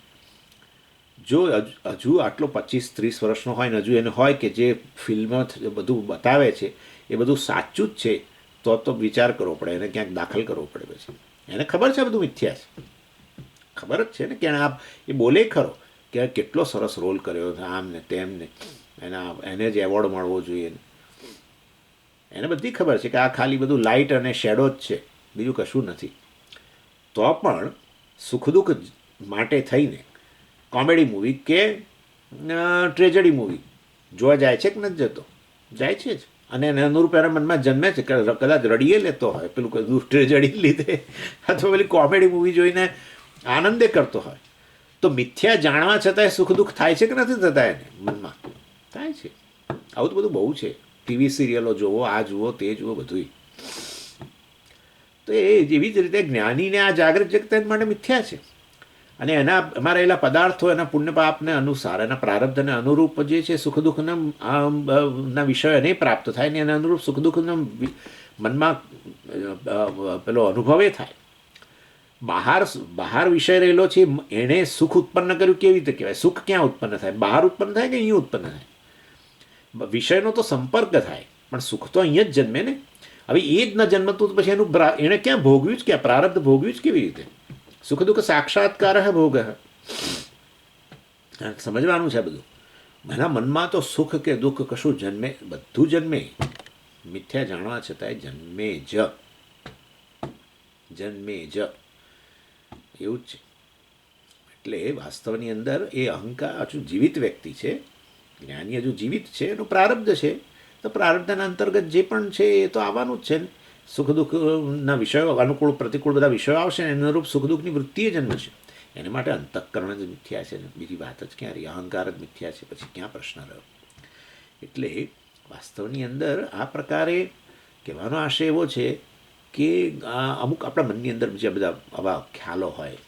જો હજુ આટલો 25-30 વર્ષનો હોય ને હજુ એને હોય કે જે ફિલ્મ બધું બતાવે છે એ બધું સાચું જ છે, તો વિચાર કરવો પડે, એને ક્યાંક દાખલ કરવો પડે. પછી એને ખબર છે બધું મિથ્યા છે, ખબર જ છે ને કે એ બોલે ખરો કે કેટલો સરસ રોલ કર્યો, આમ ને તેમ ને, એને જ એવોર્ડ મળવો જોઈએ. એને બધી ખબર છે કે આ ખાલી બધું લાઇટ અને શેડો જ છે, બીજું કશું નથી. તો પણ સુખ દુઃખ માટે થઈને કોમેડી મૂવી કે ટ્રેજડી મૂવી જોવા જાય છે કે નથી જતો? જાય છે જ. અને એને અનુરૂપ એના મનમાં જન્મે છે, કદાચ રડીએ લેતો હોય પેલું ટ્રેજડી લીધે, અથવા પેલી કોમેડી મૂવી જોઈને આનંદે કરતો હોય, તો મિથ્યા જાણવા છતાંય સુખ દુઃખ થાય છે કે નથી થતા? એને મનમાં થાય છે. આવું તો બધું બહુ છે. ટીવી સિરિયલો જુઓ, આ જુઓ, તે જુઓ, બધું. તો એ એવી જ રીતે જ્ઞાનીને આ જાગૃત જગત માટે મિથ્યા છે, અને એમાં રહેલા પદાર્થો એના પુણ્ય પાપને અનુસાર, એના પ્રારબ્ધને અનુરૂપ જે છે સુખ દુઃખના વિષયો એને પ્રાપ્ત થાય ને એના અનુરૂપ સુખ દુઃખનો મનમાં પેલો અનુભવે થાય. બહાર વિષય રહેલો છે, એણે સુખ ઉત્પન્ન કર્યું કેવી રીતે કહેવાય? સુખ ક્યાં ઉત્પન્ન થાય? બહાર ઉત્પન્ન થાય કે અહીંયા ઉત્પન્ન થાય? વિષયનો તો સંપર્ક થાય, પણ સુખ તો અહીંયા જ જન્મે ને. હવે એ જ ન જન્મતું તો પછી એનું એણે ક્યાં ભોગવ્યું જ, ક્યાં પ્રારબ્ધ ભોગવ્યું જ કેવી રીતે? સુખ દુઃખ સાક્ષાત્કાર ભોગ. સમજવાનું છે બધું. એના મનમાં તો સુખ કે દુઃખ કશું જન્મે, બધું જન્મે, મિથ્યા જાણવા છતાંય જન્મે જ એવું જ છે. એટલે વાસ્તવની અંદર એ અહંકાર હજુ જીવિત વ્યક્તિ છે, જ્ઞાની હજુ જીવિત છે, એનું પ્રારબ્ધ છે, તો પ્રારબ્ધના અંતર્ગત જે પણ છે એ તો આવવાનું જ છે ને. સુખ દુઃખના વિષયો અનુકૂળ પ્રતિકૂળ બધા વિષયો આવશે ને, એના અનુરૂપ સુખ દુઃખની વૃત્તિ જ જન્મશે. એને માટે અંતઃકરણ જ મિથ્યા છે ને, બીજી વાત જ ક્યાં રહી? અહંકાર જ મિથ્યા છે, પછી ક્યાં પ્રશ્ન રહ્યો? એટલે વાસ્તવની અંદર આ પ્રકારે કહેવાનો આશય એવો છે કે અમુક આપણા મનની અંદર બીજા બધા આવા ખ્યાલો હોય,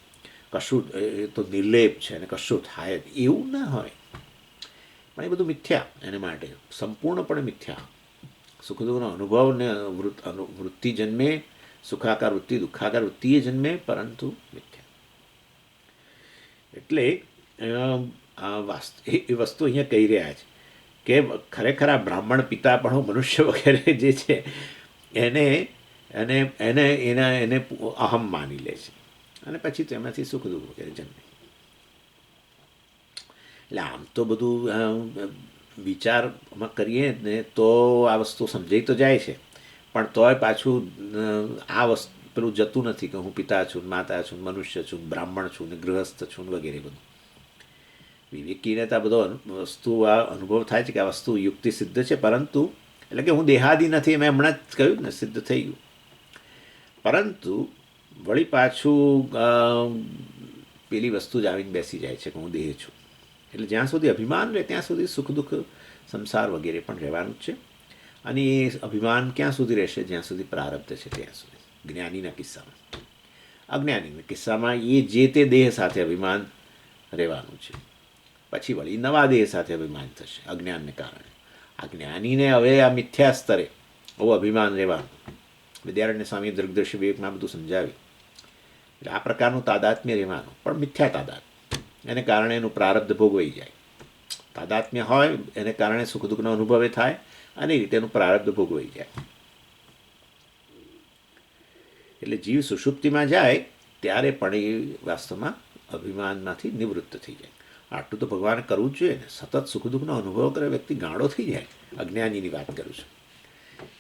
કશું એ તો નિર્લેપ છે અને કશું થાય એવું ના હોય, પણ એ બધું મિથ્યા. એને માટે સંપૂર્ણપણે મિથ્યા. સુખ દુઃખનો અનુભવને વૃત્તિ જન્મે, સુખાકાર વૃત્તિ દુઃખાકાર વૃત્તિ એ જન્મે, પરંતુ મિથ્યા. એટલે એ વસ્તુ અહીંયા કહી રહ્યા છે કે ખરેખર આ બ્રાહ્મણ પિતા પણ મનુષ્ય વગેરે જે છે એને એને એને એના એને અહમ માની લે છે, અને પછી તેમાંથી સુખ દુઃખ વગેરે જન્મે. એટલે આમ તો બધું વિચારમાં કરીએ ને તો આ વસ્તુ સમજાઈ તો જાય છે, પણ તોય પાછું આ વસ્તુ પેલું જતું નથી કે હું પિતા છું, માતા છું, મનુષ્ય છું, બ્રાહ્મણ છું ને ગૃહસ્થ છું વગેરે બધું. વિવેકીને તો આ બધો વસ્તુ આ અનુભવ થાય છે કે આ વસ્તુ યુક્તિ સિદ્ધ છે, પરંતુ એટલે કે હું દેહાદી નથી, મેં હમણાં જ કહ્યું ને, સિદ્ધ થઈ ગયું. પરંતુ વળી પાછું પેલી વસ્તુ જ આવીને બેસી જાય છે કે હું દેહ છું. એટલે જ્યાં સુધી અભિમાન રહે ત્યાં સુધી સુખ દુઃખ સંસાર વગેરે પણ રહેવાનું જ છે. અને એ અભિમાન ક્યાં સુધી રહેશે? જ્યાં સુધી પ્રારબ્ધ છે ત્યાં સુધી. જ્ઞાનીના કિસ્સામાં. અજ્ઞાનીના કિસ્સામાં એ જે તે દેહ સાથે અભિમાન રહેવાનું છે. પછી વળી નવા દેહ સાથે અભિમાન થશે અજ્ઞાનને કારણે. આ જ્ઞાનીને હવે આ મિથ્યા સ્તરે આવું અભિમાન રહેવાનું. વિદ્યારણ્ય સ્વામી દૃગ્દર્શી વિવેકમાં બધું સમજાવ્યું. એટલે આ પ્રકારનું તાદાત્મ્ય રહેવાનું, પણ મિથ્યા તાદાત્મ્ય. એને કારણે એનું પ્રારબ્ધ ભોગવાઈ જાય. તાદાત્મ્ય હોય એને કારણે સુખ દુઃખનો અનુભવે થાય, અને એ રીતે એનું પ્રારબ્ધ ભોગવાઈ જાય. એટલે જીવ સુષુપ્તિમાં જાય ત્યારે પણ એ વાસ્તવમાં અભિમાનમાંથી નિવૃત્ત થઈ જાય. આટલું તો ભગવાને કરવું જ જોઈએ ને. સતત સુખ દુઃખનો અનુભવ કરે વ્યક્તિ ગાંડો થઈ જાય. અજ્ઞાનીની વાત કરું છું.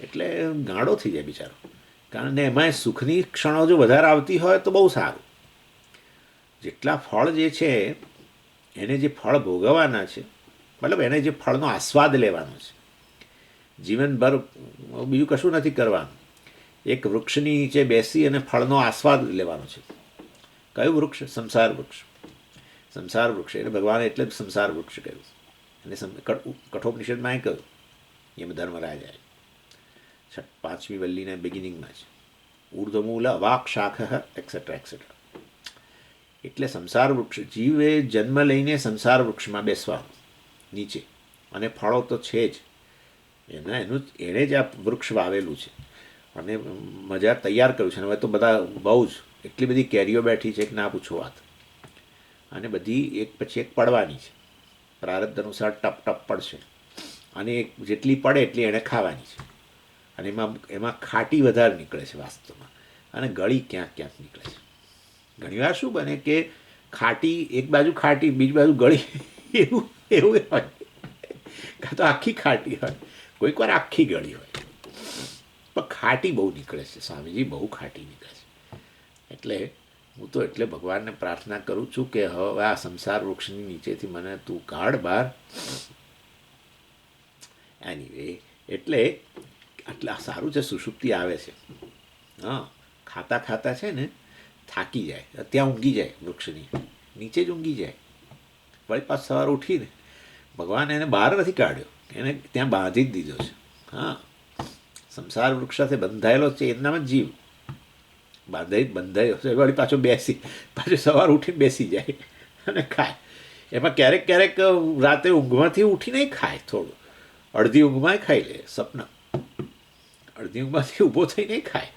એટલે ગાંડો થઈ જાય બિચારો. કારણ કે એમાં સુખની ક્ષણો જો વધારે આવતી હોય તો બહુ સારું. જેટલા ફળ જે છે એને જે ફળ ભોગવવાના છે, મતલબ એને જે ફળનો આસ્વાદ લેવાનો છે, જીવનભર બીજું કશું નથી કરવાનું. એક વૃક્ષની નીચે બેસી અને ફળનો આસ્વાદ લેવાનો છે. કયું વૃક્ષ? સંસાર વૃક્ષ. સંસાર વૃક્ષ એટલે ભગવાને એટલે જ સંસાર વૃક્ષ કહ્યું. અને કઠોપનિષદમાં એ કહ્યું યમધર્મરાજાએ 5મી વલ્લીના બિગિનિંગમાં છે. ઉર્ધ્વમૂલ અવાક શાખ એક્સેટ્રા એક્સેટ્રા. એટલે સંસાર વૃક્ષ, જીવે જન્મ લઈને સંસાર વૃક્ષમાં બેસવાનું નીચે, અને ફળો તો છે જ એણે જ આ વૃક્ષ વાવેલું છે અને મજા તૈયાર કર્યું છે. હવે તો બધા બહુ જ એટલી બધી કેરીઓ બેઠી છે કે ના પૂછો વાત. અને બધી એક પછી એક પડવાની છે. પ્રારબ્ધ અનુસાર ટપ ટપ પડશે, અને જેટલી પડે એટલી એણે ખાવાની છે. અને એમાં ખાટી વધારે નીકળે છે વાસ્તવમાં, અને ગળી ક્યાંક ક્યાંક નીકળે છે. ઘણીવાર શું બને કે ખાટી એક બાજુ ખાટી, બીજી બાજુ ગળી, એવું એવું હોય. કાં તો આખી ખાટી હોય, કોઈક વાર આખી ગળી હોય, પણ ખાટી બહુ નીકળે છે. સ્વામીજી, બહુ ખાટી નીકળે છે. એટલે હું તો એટલે ભગવાનને પ્રાર્થના કરું છું કે હવે આ સંસાર વૃક્ષની નીચેથી મને તું કાઢ બહાર. એનીવે, એટલે આટલા સારું છે સુષુપ્તિ આવે છે. હા, ખાતા ખાતા છે ને થાકી જાય, ત્યાં ઊંઘી જાય, વૃક્ષની નીચે જ ઊંઘી જાય. વળી પાછ સવાર ઉઠીને ભગવાન એને બહાર નથી કાઢ્યો, એને ત્યાં બાંધી જ દીધો છે. હા, સંસાર વૃક્ષ સાથે બંધાયેલો છે એનામાં જ જીવ બંધાયો છે. વળી પાછો પાછો સવાર ઉઠીને બેસી જાય અને ખાય. એમાં ક્યારેક ક્યારેક રાતે ઊંઘમાંથી ઉઠીને ખાય, થોડું અડધી ઊંઘમાં ખાઈ લે સપના. અડધી ઊંઘમાંથી ઊભો થઈને ખાય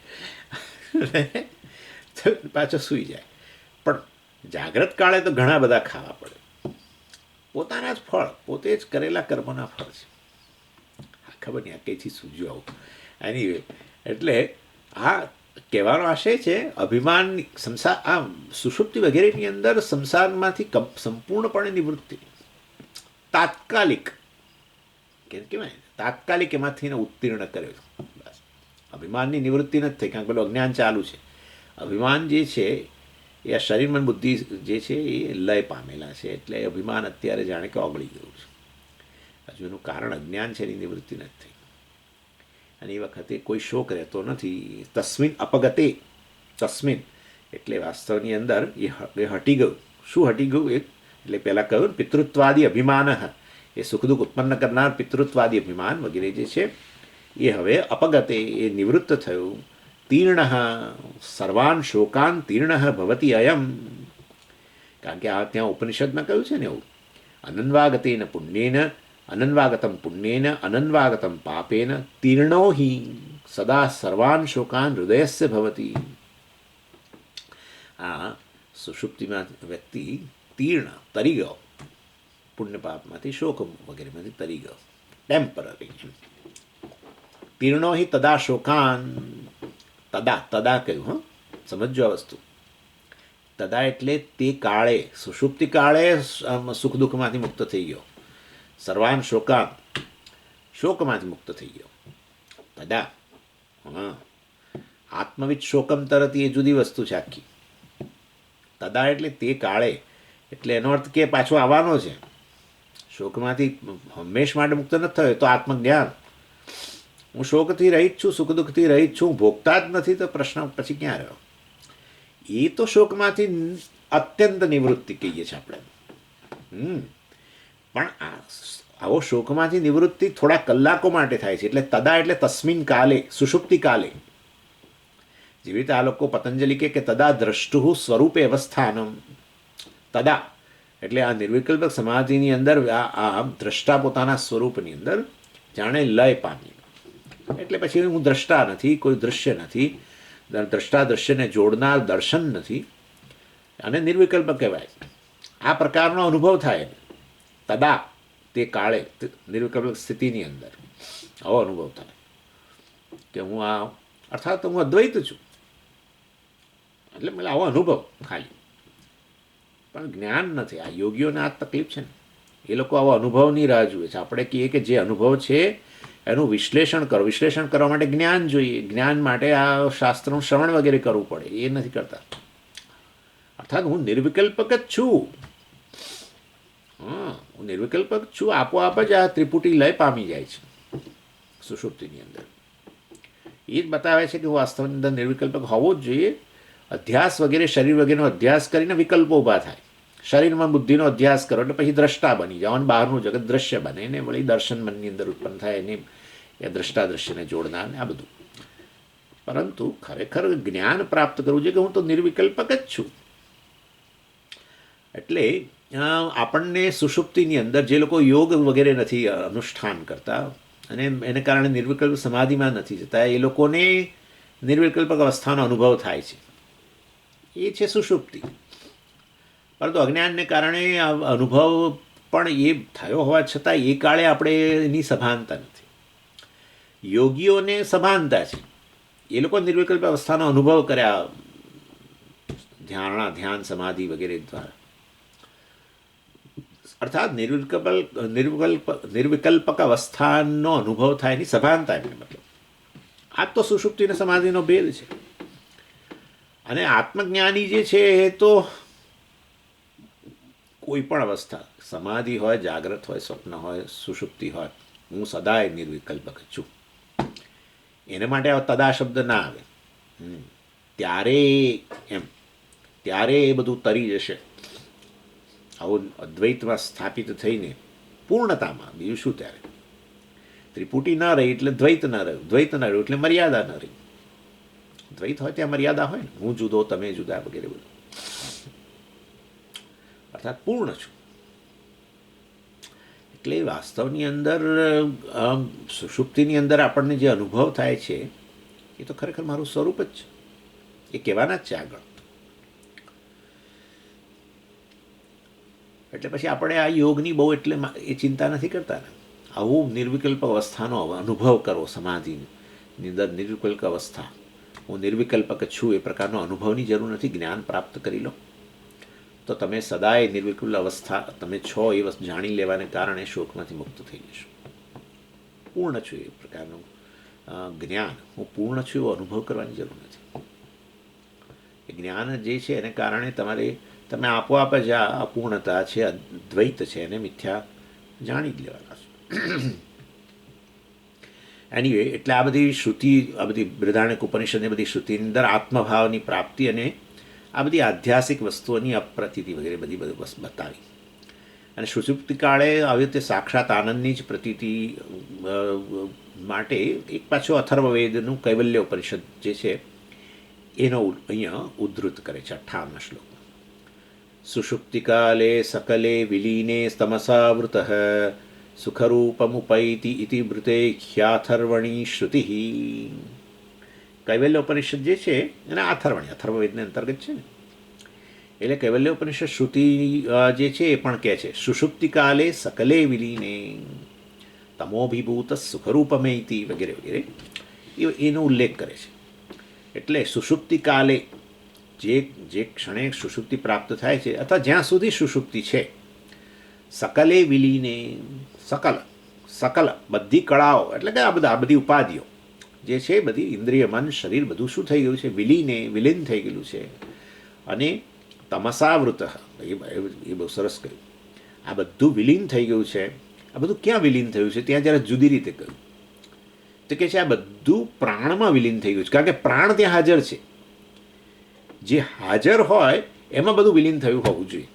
તો પાછો સૂઈ જાય. પણ જાગ્રત કાળે તો ઘણા બધા ખાવા પડે. પોતાના જ ફળ, પોતે જ કરેલા કર્મના ફળ છે. ખબર નહીં આ કંઈથી સૂઝ્યું આવું. એની એટલે આ કહેવાનો આશય છે અભિમાન સંસાર, આ સુષુપ્તિ વગેરેની અંદર સંસારમાંથી સંપૂર્ણપણે નિવૃત્તિ, તાત્કાલિક કહેવાય, તાત્કાલિક એમાંથી ઉત્તીર્ણ કર્યો. બસ અભિમાનની નિવૃત્તિ નથી થઈ, કારણ કે પેલું અજ્ઞાન ચાલુ છે. અભિમાન જે છે એ આ શરીર મન બુદ્ધિ જે છે એ લય પામેલા છે, એટલે અભિમાન અત્યારે જાણે કે ઓગળી ગયું છે. હજુ એનું કારણ અજ્ઞાન છે, એની નિવૃત્તિ નથી થઈ. અને એ વખતે કોઈ શોક રહેતો નથી. તસ્મિન અપગતે, તસ્મિન એટલે વાસ્તવની અંદર એ હટી ગયું. શું હટી ગયું? એટલે પહેલાં કહ્યું પિતૃત્વાદી અભિમાન, એ સુખ દુઃખ ઉત્પન્ન કરનાર પિતૃત્વાદી અભિમાન વગેરે જે છે એ હવે અપગતે, એ નિવૃત્ત થયું. તીર્ણ સર્વાન શોકાન તીર્ણ ભવતી અયમ, કારણ કે આ ત્યાં ઉપનિષદમાં કહ્યું છે ને એવું, અનન્વાગતેન પુણ્યેન અનન્વાગતમ પુણ્યેન અનન્વાગતમ પાપેન તીર્ણો હિ સદા સર્વાન શોકાન હૃદયસ્ય ભવતી. આ સુષુપ્તિમાં વ્યક્તિ તીર્ણ તરી ગયો, પુણ્ય પાપમાંથી શોક વગેરેમાંથી તરી ગયો, ટેમ્પરરી. તીર્ણો હિ તદા શોકાન, તદા તદા કહ્યું, હા સમજો આ વસ્તુ. તદા એટલે તે કાળે, સુષુપ્તિ કાળે સુખ દુઃખમાંથી મુક્ત થઈ ગયો. સર્વાન શોકાન, શોકમાંથી મુક્ત થઈ ગયો. તદા, હા આત્મવિદ શોકમ તરતી એ જુદી વસ્તુ છે આખી. તદા એટલે તે કાળે, એટલે એનો અર્થ કે પાછો આવવાનો છે. શોકમાંથી હંમેશ માટે મુક્ત નથી થયો તો આત્મજ્ઞાન. હું શોકથી રહિત છું, સુખ દુઃખથી રહિત છું, ભોગતા જ નથી, તો પ્રશ્ન પછી ક્યાં રહ્યો? એ તો શોકમાંથી અત્યંત નિવૃત્તિ કહીએ છીએ આપણે. પણ આવો શોકમાંથી નિવૃત્તિ થોડા કલાકો માટે થાય છે. એટલે તદા એટલે તસ્મિન કાલે, સુષુપ્તિ કાલે. જેવી રીતે આ લોકો પતંજલિ કે તદા દ્રષ્ટુ સ્વરૂપે અવસ્થાનમ. તદા એટલે આ નિર્વિકલ્પક સમાધિની અંદર આ દ્રષ્ટા પોતાના સ્વરૂપની અંદર જાણે લય પામી. એટલે પછી હું દ્રષ્ટા નથી, કોઈ દૃશ્ય નથી, દ્રષ્ટા દૃશ્યને જોડનાર દર્શન નથી, અને નિર્વિકલ્પ કહેવાય. આ પ્રકારનો અનુભવ થાય તદા, તે કાળે નિર્વિકલ્પ સ્થિતિની અંદર આવો અનુભવ થાય કે હું આ, અર્થાત હું અદ્વૈત છું. એટલે મને આવો અનુભવ ખાલી, પણ જ્ઞાન નથી. આ યોગીઓને આ તકલીફ છે ને, એ લોકો આવો અનુભવની રાહ જુએ છે. આપણે કહીએ કે જે અનુભવ છે એનું વિશ્લેષણ કરો. વિશ્લેષણ કરવા માટે જ્ઞાન જોઈએ. જ્ઞાન માટે આ શાસ્ત્રનું શ્રવણ વગેરે કરવું પડે, એ નથી કરતા. અર્થાત હું નિર્વિકલ્પક જ છું. હા, હું નિર્વિકલ્પક છું. આપોઆપ જ આ ત્રિપુટી લય પામી જાય છે સુષુપ્તિની અંદર. એ જ બતાવે છે કે હું વાસ્તવની અંદર નિર્વિકલ્પક હોવો જ જોઈએ. અધ્યાસ વગેરે, શરીર વગેરેનો અધ્યાસ કરીને વિકલ્પો ઊભા થાય. શરીરમાં બુદ્ધિનો અધ્યાસ કરો એટલે પછી દ્રષ્ટા બની જાઓ, અને બહારનું જગત દ્રશ્ય બને, એને વળી દર્શન મનની અંદર ઉત્પન્ન થાય, એને એ દ્રષ્ટા દ્રશ્યને જોડનાર ને આ બધું. પરંતુ ખરેખર જ્ઞાન પ્રાપ્ત કરવું છે કે હું તો નિર્વિકલ્પક જ છું. એટલે આપણને સુષુપ્તિની અંદર જે લોકો યોગ વગેરે નથી અનુષ્ઠાન કરતા અને એને કારણે નિર્વિકલ્પ સમાધિમાં નથી જતા, એ લોકોને નિર્વિકલ્પક અવસ્થાનો અનુભવ થાય છે. એ છે સુષુપ્તિ. પરંતુ અજ્ઞાનને કારણે અનુભવ પણ એ થયો હોવા છતાં એ કાળે આપણે એની સભાનતા નથી. યોગીઓને સભાનતા છે. એ લોકો નિર્વિકલ્પ અવસ્થાનો અનુભવ કર્યા ધ્યાન સમાધિ વગેરે દ્વારા. અર્થાત નિર્વિકલ્પક અવસ્થાનો અનુભવ થાય એની સભાનતા એમને મતલબ. આ તો સુષુપ્તિ અને સમાધિનો ભેદ છે. અને આત્મજ્ઞાની જે છે એ તો કોઈ પણ અવસ્થા, સમાધિ હોય, જાગ્રત હોય, સ્વપ્ન હોય, સુષુપ્તિ હોય, હું સદાય નિર્વિકલ્પક છું. એને માટે તદા શબ્દ ના આવે. ત્યારે એમ, ત્યારે એ બધું તરી જશે. આવું અદ્વૈતમાં સ્થાપિત થઈને પૂર્ણતામાં, બીજું શું ત્યારે? ત્રિપુટી ન રહી એટલે દ્વૈત ન રહ્યું, દ્વૈત ન રહ્યું એટલે મર્યાદા ન રહી. દ્વૈત હોય ત્યાં મર્યાદા હોય ને, હું જુદો તમે જુદા વગેરે બધું. અર્થાત પૂર્ણ છું. એટલે વાસ્તવની અંદર સુષુપ્તિની અંદર આપણને જે અનુભવ થાય છે એ તો ખરેખર મારું સ્વરૂપ જ છે, એ કહેવાના જ છે આગળ. એટલે પછી આપણે આ યોગની બહુ એટલે એ ચિંતા નથી કરતા ને. આવું નિર્વિકલ્પ અવસ્થાનો અનુભવ કરો, સમાધિની અંદર નિર્વિકલ્પ અવસ્થા, હું નિર્વિકલ્પક છું એ પ્રકારનો અનુભવની જરૂર નથી. જ્ઞાન પ્રાપ્ત કરી લો તો તમે સદાય નિર્વિકલ્પ અવસ્થા તમે છો એ વસ્તુ જાણી લેવાને કારણે શોકમાંથી મુક્ત થઈ જશો. પૂર્ણ છું એ પ્રકારનું જ્ઞાન, હું પૂર્ણ છું એવો અનુભવ કરવાની જરૂર નથી. એ જ્ઞાન જે છે એને કારણે તમે આપોઆપ જ આ અપૂર્ણતા છે, અદ્વૈત છે, એને મિથ્યા જાણી જ લેવાના છો. એનીવે, એટલે આ બધી શ્રુતિ, આ બધી બૃહદારણ્યક ઉપનિષદની બધી શ્રુતિની અંદર આત્મભાવની પ્રાપ્તિ અને આ બધી આધ્યાત્મિક વસ્તુઓની અપ્રતીતિ વગેરે બધી બતાવી. અને સુષુપ્તિ કાળે આવી રીતે સાક્ષાત આનંદની જ પ્રતીતિ માટે એક પાછો અથર્વવેદનું કૈવલ્ય ઉપનિષદ જે છે એનો અહીંયા ઉદ્ધૃત કરે છે 58મા શ્લોકમાં. સુષુપ્તિકાલે સકલે વિલીને તમસાવૃત સુખરૂપમુપૈતિ ઇતિ મૃતે ખ્યાથર્વણી શ્રુતિ. કૈવલ્ય ઉપનિષદ જે છે એના અથર્વવેદને અંતર્ગત છે ને. એટલે કૈવલ્ય ઉપનિષદ શ્રુતિ જે છે એ પણ કહે છે સુષુપ્તિકાલે સકલે વિલીને તમોભિભૂત સુખરૂપમૈતિ વગેરે વગેરે એનો ઉલ્લેખ કરે છે. એટલે સુષુપ્તિકાલે જે ક્ષણે સુષુપ્તિ પ્રાપ્ત થાય છે અથવા જ્યાં સુધી સુષુપ્તિ છે, સકલે વિલીને, સકલ બધી કળાઓ એટલે કે આ બધી ઉપાધિઓ જે છે, બધી ઇન્દ્રિય, મન, શરીર બધું શું થઈ ગયું છે? વિલીન થઈ ગયેલું છે. અને તમસાવૃત, એ બહુ સરસ કહ્યું, આ બધું વિલીન થઈ ગયું છે. આ બધું ક્યાં વિલીન થયું છે? ત્યાં જરા જુદી રીતે કહ્યું તો કે છે આ બધું પ્રાણમાં વિલીન થઈ ગયું છે, કારણ કે પ્રાણ ત્યાં હાજર છે. જે હાજર હોય એમાં બધું વિલીન થયું હોવું જોઈએ.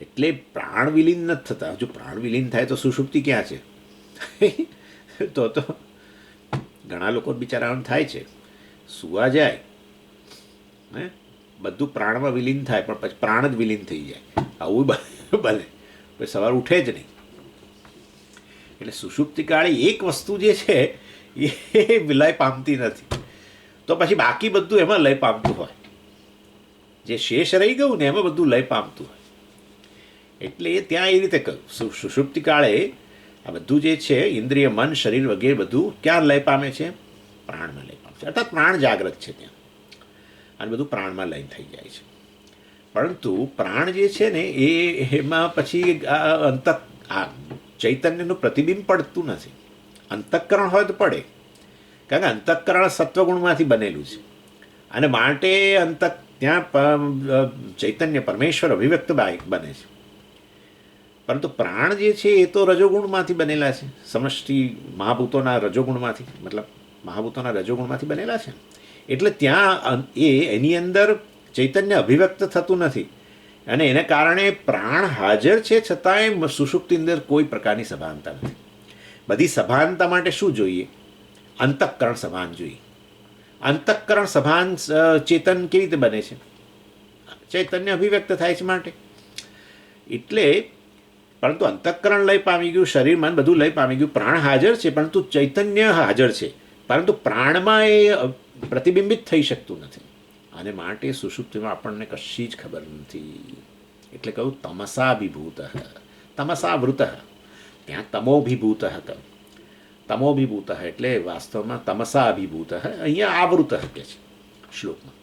એટલે પ્રાણ વિલીન નથી થતા. જો પ્રાણ વિલીન થાય તો સુષુપ્તિ ક્યાં છે? તો ઘણા લોકો બિચારાઓને થાય છે, સુવા જાય હે, બધું પ્રાણમાં વિલીન થાય પણ પછી પ્રાણ જ વિલીન થઈ જાય. આવું બને, પછી સવાર ઉઠે જ નહીં. એટલે સુષુપ્તિ કાળે એક વસ્તુ જે છે એ લય પામતી નથી, તો પછી બાકી બધું એમાં લય પામતું હોય. જે શેષ રહી ગયું ને એમાં બધું લય પામતું હોય. એટલે એ ત્યાં એ રીતે કહ્યું, સુષુપ્તિ કાળે આ બધું જે છે ઇન્દ્રિય, મન, શરીર વગેરે બધું ક્યાં લય પામે છે? પ્રાણમાં લય પામે છે. અર્થાત પ્રાણ જાગ્રત છે ત્યાં, અને બધું પ્રાણમાં લય થઈ જાય છે. પરંતુ પ્રાણ જે છે ને એમાં પછી આ ચૈતન્યનું પ્રતિબિંબ પડતું નથી. અંતઃકરણ હોય તો પડે, કારણ કે અંતઃકરણ સત્વગુણમાંથી બનેલું છે, અને માટે ત્યાં ચૈતન્ય પરમેશ્વર અભિવ્યક્ત બને છે. પરંતુ પ્રાણ જે છે એ તો રજોગુણમાંથી બનેલા છે, સમષ્ટિ મહાભૂતોના રજોગુણમાંથી, મતલબ મહાભૂતોના રજોગુણમાંથી બનેલા છે. એટલે ત્યાં એની અંદર ચૈતન્ય અભિવ્યક્ત થતું નથી, અને એને કારણે પ્રાણ હાજર છે છતાંય સુષુપ્તિ અંદર કોઈ પ્રકારની સભાનતા નથી. બધી સભાનતા માટે શું જોઈએ? અંતઃકરણ સભાન જોઈએ. અંતઃકરણ સભાન ચેતન કેવી રીતે બને છે? ચૈતન્ય અભિવ્યક્ત થાય છે માટે. એટલે પરંતુ અંતઃકરણ લય પામી ગયું, શરીર, મન બધું લય પામી ગયું, પ્રાણ હાજર છે પરંતુ ચૈતન્ય હાજર છે, પરંતુ પ્રાણમાં એ પ્રતિબિંબિત થઈ શકતું નથી. અને માટે સુષુપ્તિમાં આપણને કશી જ ખબર નથી. એટલે કહું તમસાભિભૂત, તમસાવૃત, ત્યાં તમોભિભૂત કહ્યું. તમોભિભૂત એટલે વાસ્તવમાં તમસાભિભૂત, અહીંયા આવૃત કે છે શ્લોકમાં.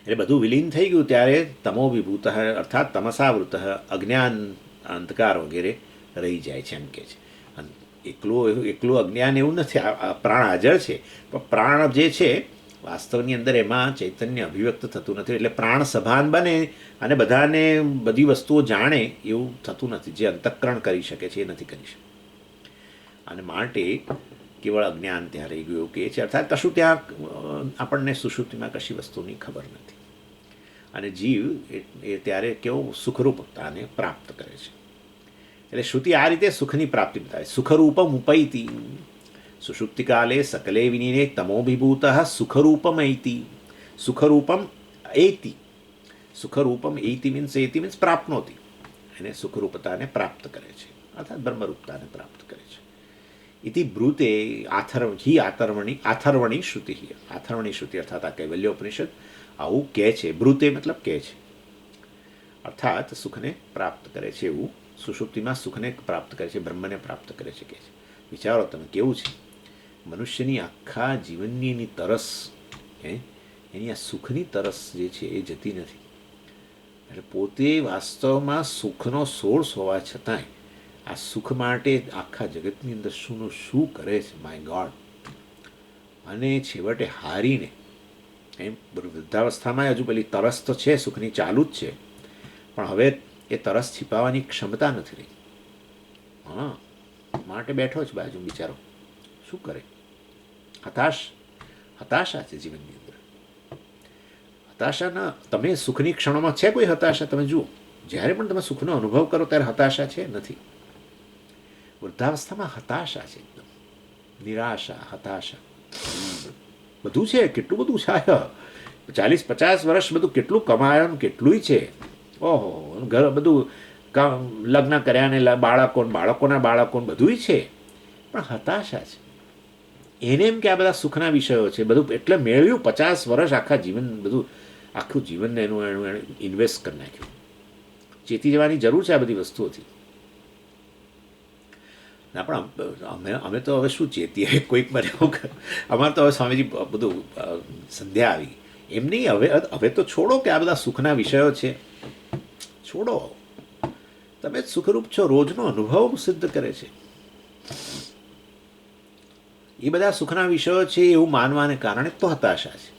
એટલે બધું વિલીન થઈ ગયું ત્યારે તમોભિભૂત અર્થાત તમસાવૃત, અજ્ઞાન, અંધકાર વગેરે રહી જાય છે એમ કે છે. એકલું અજ્ઞાન એવું નથી, પ્રાણ હાજર છે પણ પ્રાણ જે છે વાસ્તવની અંદર એમાં ચૈતન્ય અભિવ્યક્ત થતું નથી. એટલે પ્રાણ સભાન બને અને બધાને બધી વસ્તુઓ જાણે એવું થતું નથી. જે અંતઃકરણ કરી શકે છે એ નથી કરી શકતું, અને માટે કેવળ અજ્ઞાન ત્યાં રહી ગયું કે છે. અર્થાત કશું ત્યાં આપણને સુષુપ્તિમાં કશી વસ્તુની ખબર નથી. અને જીવ એ ત્યારે કેવો સુખરૂપતાને પ્રાપ્ત કરે છે. એટલે શ્રુતિ આ રીતે સુખની પ્રાપ્તિ બતાવે. સુખરૂપમ ઉપૈતિ સુષુપ્તિકાલે સકલે વિનીને તમોભિભૂત સુખરૂપમૈતિ. સુખરૂપમ એતિ, સુખરૂપમ એતિ મીન્સ પ્રાપ્નોતિ. એને સુખરૂપતાને પ્રાપ્ત કરે છે, અર્થાત બ્રહ્મરૂપતાને પ્રાપ્ત કરે છે. ઇતિ બ્રૂતે આથર્વણી શ્રુતિ. આથર્વણી શ્રુતિ અર્થાત આ કૈવલ્યોપનિષદ આવું કહે છે. બ્રૂતે મતલબ કહે છે, અર્થાત સુખને પ્રાપ્ત કરે છે, એવું સુષુપ્તિમાં સુખને પ્રાપ્ત કરે છે, બ્રહ્મને પ્રાપ્ત કરે છે કે છે. વિચારો તમે કેવું છે, મનુષ્યની આખા જીવનની એની તરસ, એની આ સુખની તરસ જે છે એ જતી નથી. એટલે પોતે વાસ્તવમાં સુખનો સોર્સ હોવા છતાંય આ સુખ માટે આખા જગતની અંદર શુંનું શું કરે છે, માય ગોડ. અને છેવટે હારીને એમ વૃદ્ધાવસ્થામાં હજુ પેલી તરસ તો છે સુખની ચાલુ જ છે, પણ હવે એ તરસ छिपाવવાની ક્ષમતા નથી રહી. હા, માટે બેઠો જ બાજુ, બિચારો શું કરે? હતાશા છે જીવનની અંદર. હતાશાના તમે સુખની ક્ષણોમાં છે કોઈ હતાશા? તમે જુઓ, જ્યારે પણ તમે સુખનો અનુભવ કરો ત્યારે હતાશા છે? નથી. વૃદ્ધાવસ્થામાં હતાશા છે, એકદમ નિરાશા, હતાશા બધું છે. કેટલું બધું છે, 40-50 વર્ષ બધું કેટલું કમાયું, કેટલું છે, ઓહો, ઘર બધું લગ્ન કર્યા ને બાળકોના બાળકો બધું છે, પણ હતાશા છે. એને એમ કે આ બધા સુખના વિષયો છે, બધું એટલે મેળવ્યું 50 વર્ષ આખા જીવન, બધું આખું જીવનને એનું ઇન્વેસ્ટ કરી નાખ્યું. ચેતી જવાની જરૂર છે આ બધી વસ્તુઓથી. ના, પણ અમે તો હવે શું ચેતીએ? કોઈક મને અમારે તો હવે સ્વામીજી બધું સંધ્યા આવી એમ નહીં. હવે તો છોડો કે આ બધા સુખના વિષયો છે, છોડો. તમે જ સુખરૂપ છો, રોજનો અનુભવ સિદ્ધ કરે છે. એ બધા સુખના વિષયો છે એવું માનવાને કારણે તો હતાશા છે.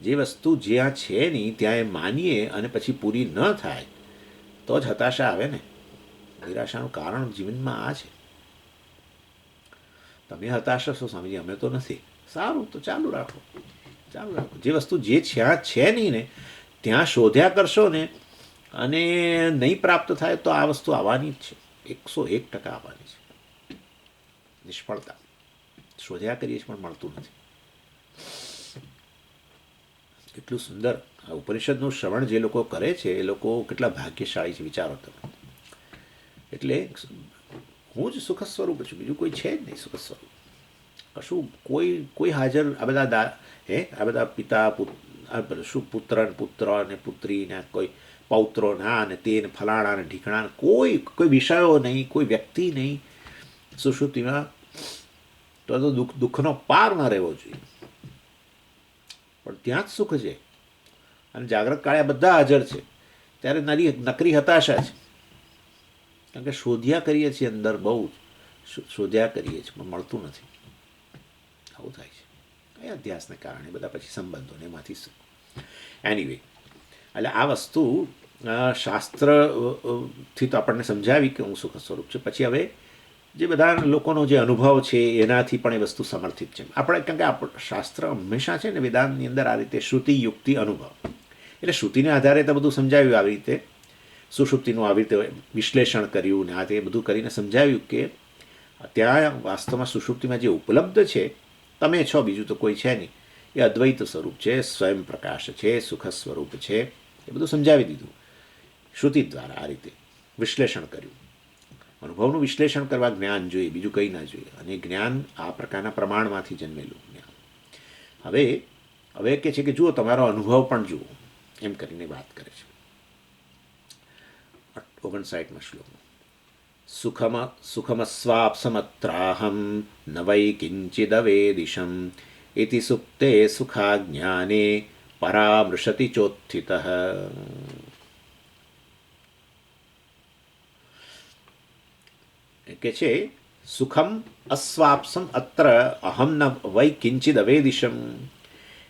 જે વસ્તુ જ્યાં છે નહીં ત્યાં એ માનીએ અને પછી પૂરી ન થાય તો જ હતાશા આવે ને. નિરાશાનું કારણ જીવનમાં આ છે. તમે હતાશ છો સ્વામીજી, અમે તો નથી. સારું, તો ચાલુ રાખો. જે વસ્તુ જે છે નહીં ને ત્યાં શોધ્યા કરશો ને અને નહીં પ્રાપ્ત થાય તો આ વસ્તુ આવવાની જ છે, 101% આવવાની છે. નિષ્ફળતા શોધ્યા કરીએ છીએ પણ મળતું નથી. એટલું સુંદર આ ઉપનિષદનું શ્રવણ જે લોકો કરે છે એ લોકો કેટલા ભાગ્યશાળી છે, વિચારો તમે. એટલે હું જ સુખ સ્વરૂપ છું, બીજું કોઈ છે જ નહીં સુખ સ્વરૂપ. કશું કોઈ હાજર આ બધા પિતા શું પુત્ર ને પુત્રી ને કોઈ પૌત્રો ના ને તે ને ફલાણા ને ઢીકણા, કોઈ વિષયો નહીં, કોઈ વ્યક્તિ નહીં સુષુપ્તિમાં. તો દુઃખનો પાર ન રહેવો જોઈએ, પણ ત્યાં જ સુખ છે. અને જાગ્રત કાળે બધા હાજર છે ત્યારે નકરી હતાશા છે, કારણ કે શોધ્યા કરીએ છીએ અંદર, બહુ શોધ્યા કરીએ છીએ પણ મળતું નથી. આવું થાય છે એ અધ્યાસને કારણે, બધા પછી સંબંધોને એમાંથી. એનીવે, એટલે આ વસ્તુ શાસ્ત્રથી તો આપણને સમજાવી કે હું સુખ સ્વરૂપ છું. પછી હવે જે બધા લોકોનો જે અનુભવ છે એનાથી પણ એ વસ્તુ સમર્થિત છે. આપણે કારણ કે શાસ્ત્ર હંમેશા છે ને વેદાંતની અંદર આ રીતે શ્રુતિ, યુક્તિ, અનુભવ, એટલે શ્રુતિને આધારે તો બધું સમજાવ્યું. આવી રીતે સુષુપ્તિનું આવી રીતે વિશ્લેષણ કર્યું ને આ તે બધું કરીને સમજાવ્યું કે ત્યાં વાસ્તવમાં સુષુપ્તિમાં જે ઉપલબ્ધ છે તમે છો, બીજું તો કોઈ છે નહીં. એ અદ્વૈત સ્વરૂપ છે, સ્વયં પ્રકાશ છે, સુખ સ્વરૂપ છે. એ બધું સમજાવી દીધું શ્રુતિ દ્વારા. આ રીતે વિશ્લેષણ કર્યું. અનુભવનું વિશ્લેષણ કરવા જ્ઞાન જોઈએ, બીજું કંઈ ના જોઈએ. અને જ્ઞાન આ પ્રકારના પ્રમાણમાંથી જન્મેલું જ્ઞાન. હવે કે છે કે જુઓ, તમારો અનુભવ પણ જુઓ, એમ કરીને વાત કરે છે. 59માં શ્લોક. સુખમસ્વાપ્સમત્રાહમ ન વૈ કિંચિદવેદિશમ ઇતિ સુપ્તે સુખાજ્ઞાને પરામૃશતિ ચોત્થિતઃ. કે છે સુખમ અસ્વાપ્સમ અત્ર અહમ ન વૈ કિંચિદ અવેદિશમ.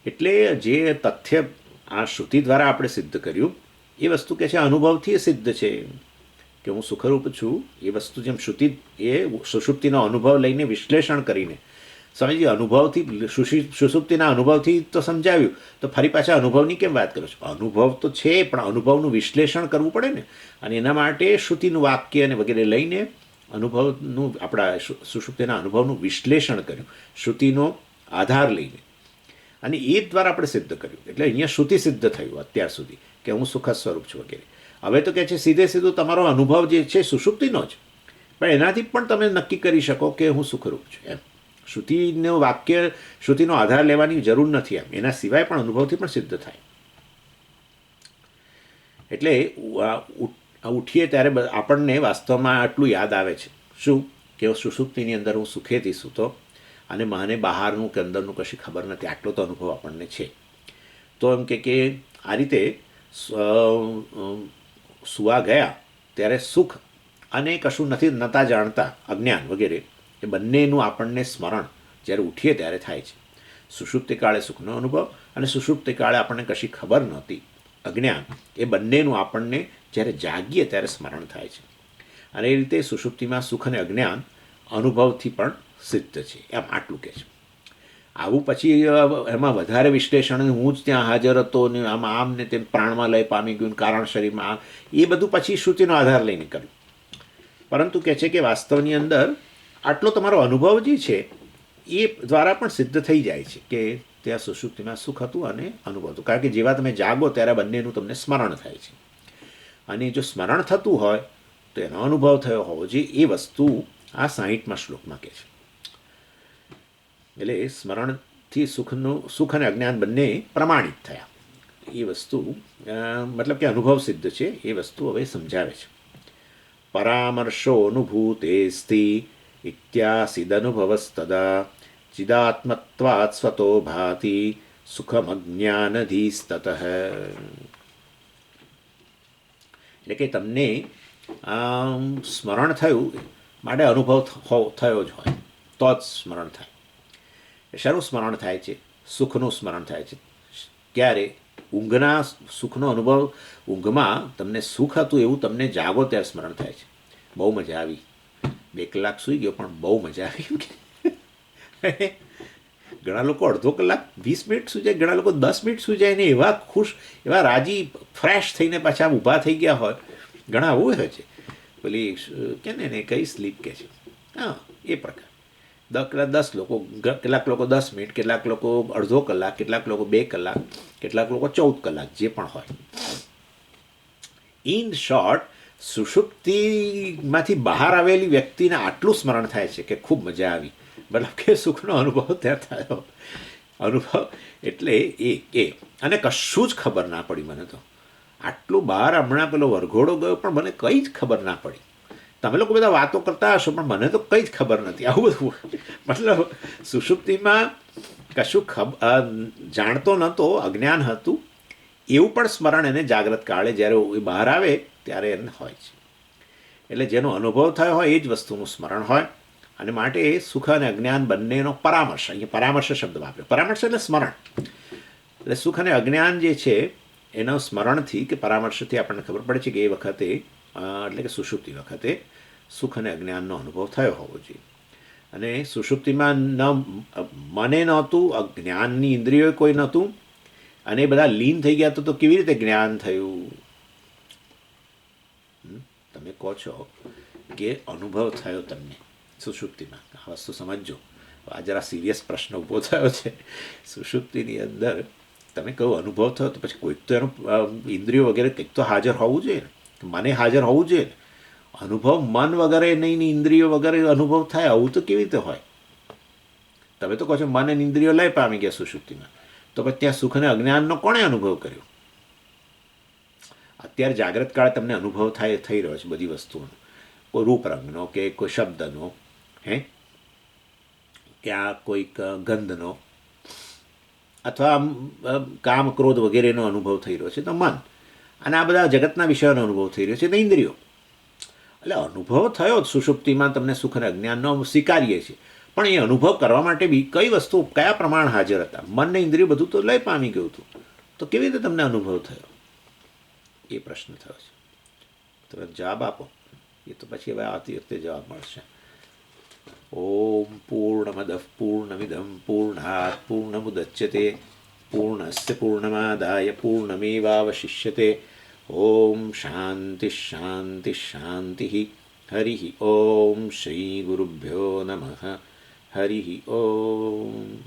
એટલે જે તથ્ય આ શ્રુતિ દ્વારા આપણે સિદ્ધ કર્યું એ વસ્તુ કે છે અનુભવથી સિદ્ધ છે કે હું સુખરૂપ છું. એ વસ્તુ જેમ શ્રુતિ એ સુષુપ્તિનો અનુભવ લઈને વિશ્લેષણ કરીને, સ્વામીજી અનુભવથી સુષુપ્તિના અનુભવથી તો સમજાવ્યું, તો ફરી પાછા અનુભવની કેમ વાત કરો છો? અનુભવ તો છે પણ અનુભવનું વિશ્લેષણ કરવું પડે ને. અને એના માટે શ્રુતિનું વાક્ય અને વગેરે લઈને અનુભવનું, આપણા સુષુપ્તિના અનુભવનું વિશ્લેષણ કર્યું શ્રુતિનો આધાર લઈને, અને એ દ્વારા આપણે સિદ્ધ કર્યું. એટલે અહીંયા શ્રુતિ સિદ્ધ થયું અત્યાર સુધી કે હું સુખ સ્વરૂપ છું વગેરે. હવે તો કહે છે સીધે સીધું તમારો અનુભવ જે છે સુષુપ્તિનો જ, પણ એનાથી પણ તમે નક્કી કરી શકો કે હું સુખરૂપ છું એમ. શ્રુતિનું વાક્ય, શ્રુતિનો આધાર લેવાની જરૂર નથી એમ, એના સિવાય પણ અનુભવથી પણ સિદ્ધ થાય. એટલે ઉઠીએ ત્યારે આપણને વાસ્તવમાં આટલું યાદ આવે છે, શું કે સુષુપ્તિની અંદર હું સુખેથી સૂતો અને મને બહારનું કે અંદરનું કશી ખબર નથી, આટલો તો અનુભવ આપણને છે. તો એમ કે આ રીતે સુવા ગયા ત્યારે સુખ અને કશું નથી નહોતા જાણતા, અજ્ઞાન વગેરે, એ બંનેનું આપણને સ્મરણ જ્યારે ઉઠીએ ત્યારે થાય છે. સુષુપ્તિ કાળે સુખનો અનુભવ અને સુષુપ્તિ કાળે આપણને કશી ખબર નહોતી, અજ્ઞાન, એ બંનેનું આપણને જ્યારે જાગીએ ત્યારે સ્મરણ થાય છે. અને એ રીતે સુષુપ્તિમાં સુખ અને અજ્ઞાન અનુભવથી પણ સિદ્ધ છે એમ આટલું કહે છે. આવું પછી એમાં વધારે વિશ્લેષણ, હું જ ત્યાં હાજર હતો ને આમ ને તેમ પ્રાણમાં લય પામી ગયું, કારણ શરીરમાં, એ બધું પછી શ્રુતિનો આધાર લઈને કર્યું. પરંતુ કહે છે કે વાસ્તવની અંદર આટલો તમારો અનુભવ જે છે એ દ્વારા પણ સિદ્ધ થઈ જાય છે કે ત્યાં સુષુપ્તિમાં સુખ હતું અને અનુભવ હતું. કારણ કે જેવા તમે જાગો ત્યારે બંનેનું તમને સ્મરણ થાય છે, અને જો સ્મરણ થતું હોય તો એનો અનુભવ થયો હોવો જોઈએ. એ વસ્તુ આ 60મા શ્લોકમાં કહે છે. એટલે સ્મરણથી સુખ અને અજ્ઞાન બંને પ્રમાણિત થયા, એ વસ્તુ મતલબ કે અનુભવ સિદ્ધ છે, એ વસ્તુ હવે સમજાવે છે. પરામર્શોનુભૂતેસ્તિ ઇત્યાસિદનુભવસ્તદા ચિદાત્મત્વાत् સ્વતો ભાતિ સુખમજ્ઞાનધીસ્તતઃ. એટલે કે તમને સ્મરણ થયું માટે અનુભવ થયો જ હોય તો જ સ્મરણ થાય. શાનું સ્મરણ થાય છે? સુખનું સ્મરણ થાય છે. ક્યારે? ઊંઘના સુખનો અનુભવ, ઊંઘમાં તમને સુખ હતું એવું તમને જાગો ત્યારે સ્મરણ થાય છે. બહુ મજા આવી, 2 કલાક સૂઈ ગયો પણ બહુ મજા આવી. ઘણા લોકો અડધો કલાક 20 મિનિટ સૂઈ જાય, ઘણા લોકો 10 મિનિટ સૂઈ જાય ને એવા ખુશ, એવા રાજી, ફ્રેશ થઈને પાછા ઊભા થઈ ગયા હોય. ઘણા આવું હોય છે. પેલી કે ને કઈ સ્લીપ કે છે, હા એ પ્રકાર. 10 લોકો, કેટલાક લોકો 10 મિનિટ, કેટલાક લોકો અડધો કલાક, કેટલાક લોકો 2 કલાક, કેટલાક લોકો 14 કલાક, જે પણ હોય. ઇન શોર્ટ, સુષુપ્તિમાંથી બહાર આવેલી વ્યક્તિને આટલું સ્મરણ થાય છે કે ખૂબ મજા આવી, મતલબ કે સુખનો અનુભવ ત્યાં થયો. અનુભવ એટલે એ અને કશું જ ખબર ના પડી મને તો. આટલું બહાર હમણાં પેલો વરઘોડો ગયો પણ મને કંઈ જ ખબર ના પડી. તમે લોકો બધા વાતો કરતા હશો પણ મને તો કંઈ જ ખબર નથી. આવું બધું મતલબ સુષુપ્તિમાં કશું જાણતો નહોતો, અજ્ઞાન હતું, એવું પણ સ્મરણ એને જાગ્રત કાળે જ્યારે એ બહાર આવે ત્યારે એને હોય છે. એટલે જેનો અનુભવ થયો હોય એ જ વસ્તુનું સ્મરણ હોય. અને માટે સુખ અને અજ્ઞાન બંનેનો પરામર્શ, અહીંયા પરામર્શ શબ્દ વાપર્યો. પરામર્શ એટલે સ્મરણ. એટલે સુખ અને અજ્ઞાન જે છે એના સ્મરણથી કે પરામર્શથી આપણને ખબર પડે છે કે એ વખતે, એટલે કે સુષુપ્તિ વખતે સુખ અને અજ્ઞાનનો અનુભવ થયો હોવો જોઈએ. અને સુષુપ્તિમાં મને નહોતું, જ્ઞાનની ઇન્દ્રિયો કોઈ નહોતું, અને એ બધા લીન થઈ ગયા તો કેવી રીતે જ્ઞાન થયું? તમે કહો છો કે અનુભવ થયો તમને સુષુપ્તિમાં. આ વસ્તુ સમજજો, આ જરા સિરિયસ પ્રશ્ન ઊભો થયો છે. સુષુપ્તિની અંદર તમે કહો અનુભવ થયો તો પછી કોઈક તો એનું ઇન્દ્રિયો વગેરે કંઈક તો હાજર હોવું જોઈએ ને, મને હાજર હોવું જોઈએ ને. અનુભવ મન વગેરે નહીં, ઇન્દ્રિયો વગેરે અનુભવ થાય, આવું તો કેવી રીતે હોય? તમે તો કહો છો મન અને ઇન્દ્રિયો લઈ પામી ગયા સુષુપ્તિમાં, તો પછી ત્યાં સુખ અને અજ્ઞાનનો કોણે અનુભવ કર્યો? અત્યારે જાગ્રત કાળે તમને અનુભવ થઈ રહ્યો છે બધી વસ્તુઓનો, કોઈ રૂપરંગનો કે કોઈ શબ્દનો, કે આ કોઈક ગંધનો, અથવા કામ ક્રોધ વગેરેનો અનુભવ થઈ રહ્યો છે તો મન, અને આ બધા જગતના વિષયોનો અનુભવ થઈ રહ્યો છે તો ઇન્દ્રિયો. એટલે અનુભવ થયો સુષુપ્તિમાં તમને સુખ અને અજ્ઞાનનો સ્વીકારીએ છીએ, પણ એ અનુભવ કરવા માટે બી કઈ વસ્તુ, કયા પ્રમાણ હાજર હતા? મનને ઇન્દ્રિય બધું તો લઈ પામી ગયું હતું, તો કેવી રીતે તમને અનુભવ થયો? એ પ્રશ્ન થયો છે. તમે જવાબ આપો, એ તો પછી હવે આવતી વખતે જવાબ મળશે. ઓમ પૂર્ણમદ પૂર્ણમિદમ પૂર્ણાત પૂર્ણમુદચ્યતે પૂર્ણસ્ય પૂર્ણમાદાય પૂર્ણમેવાવશિષ્યતે. ઓમ શાંતિ શાંતિ શાંતિ. હરિ ઓમ શ્રી ગુરુભ્યો નમઃ. હરિ ઓમ.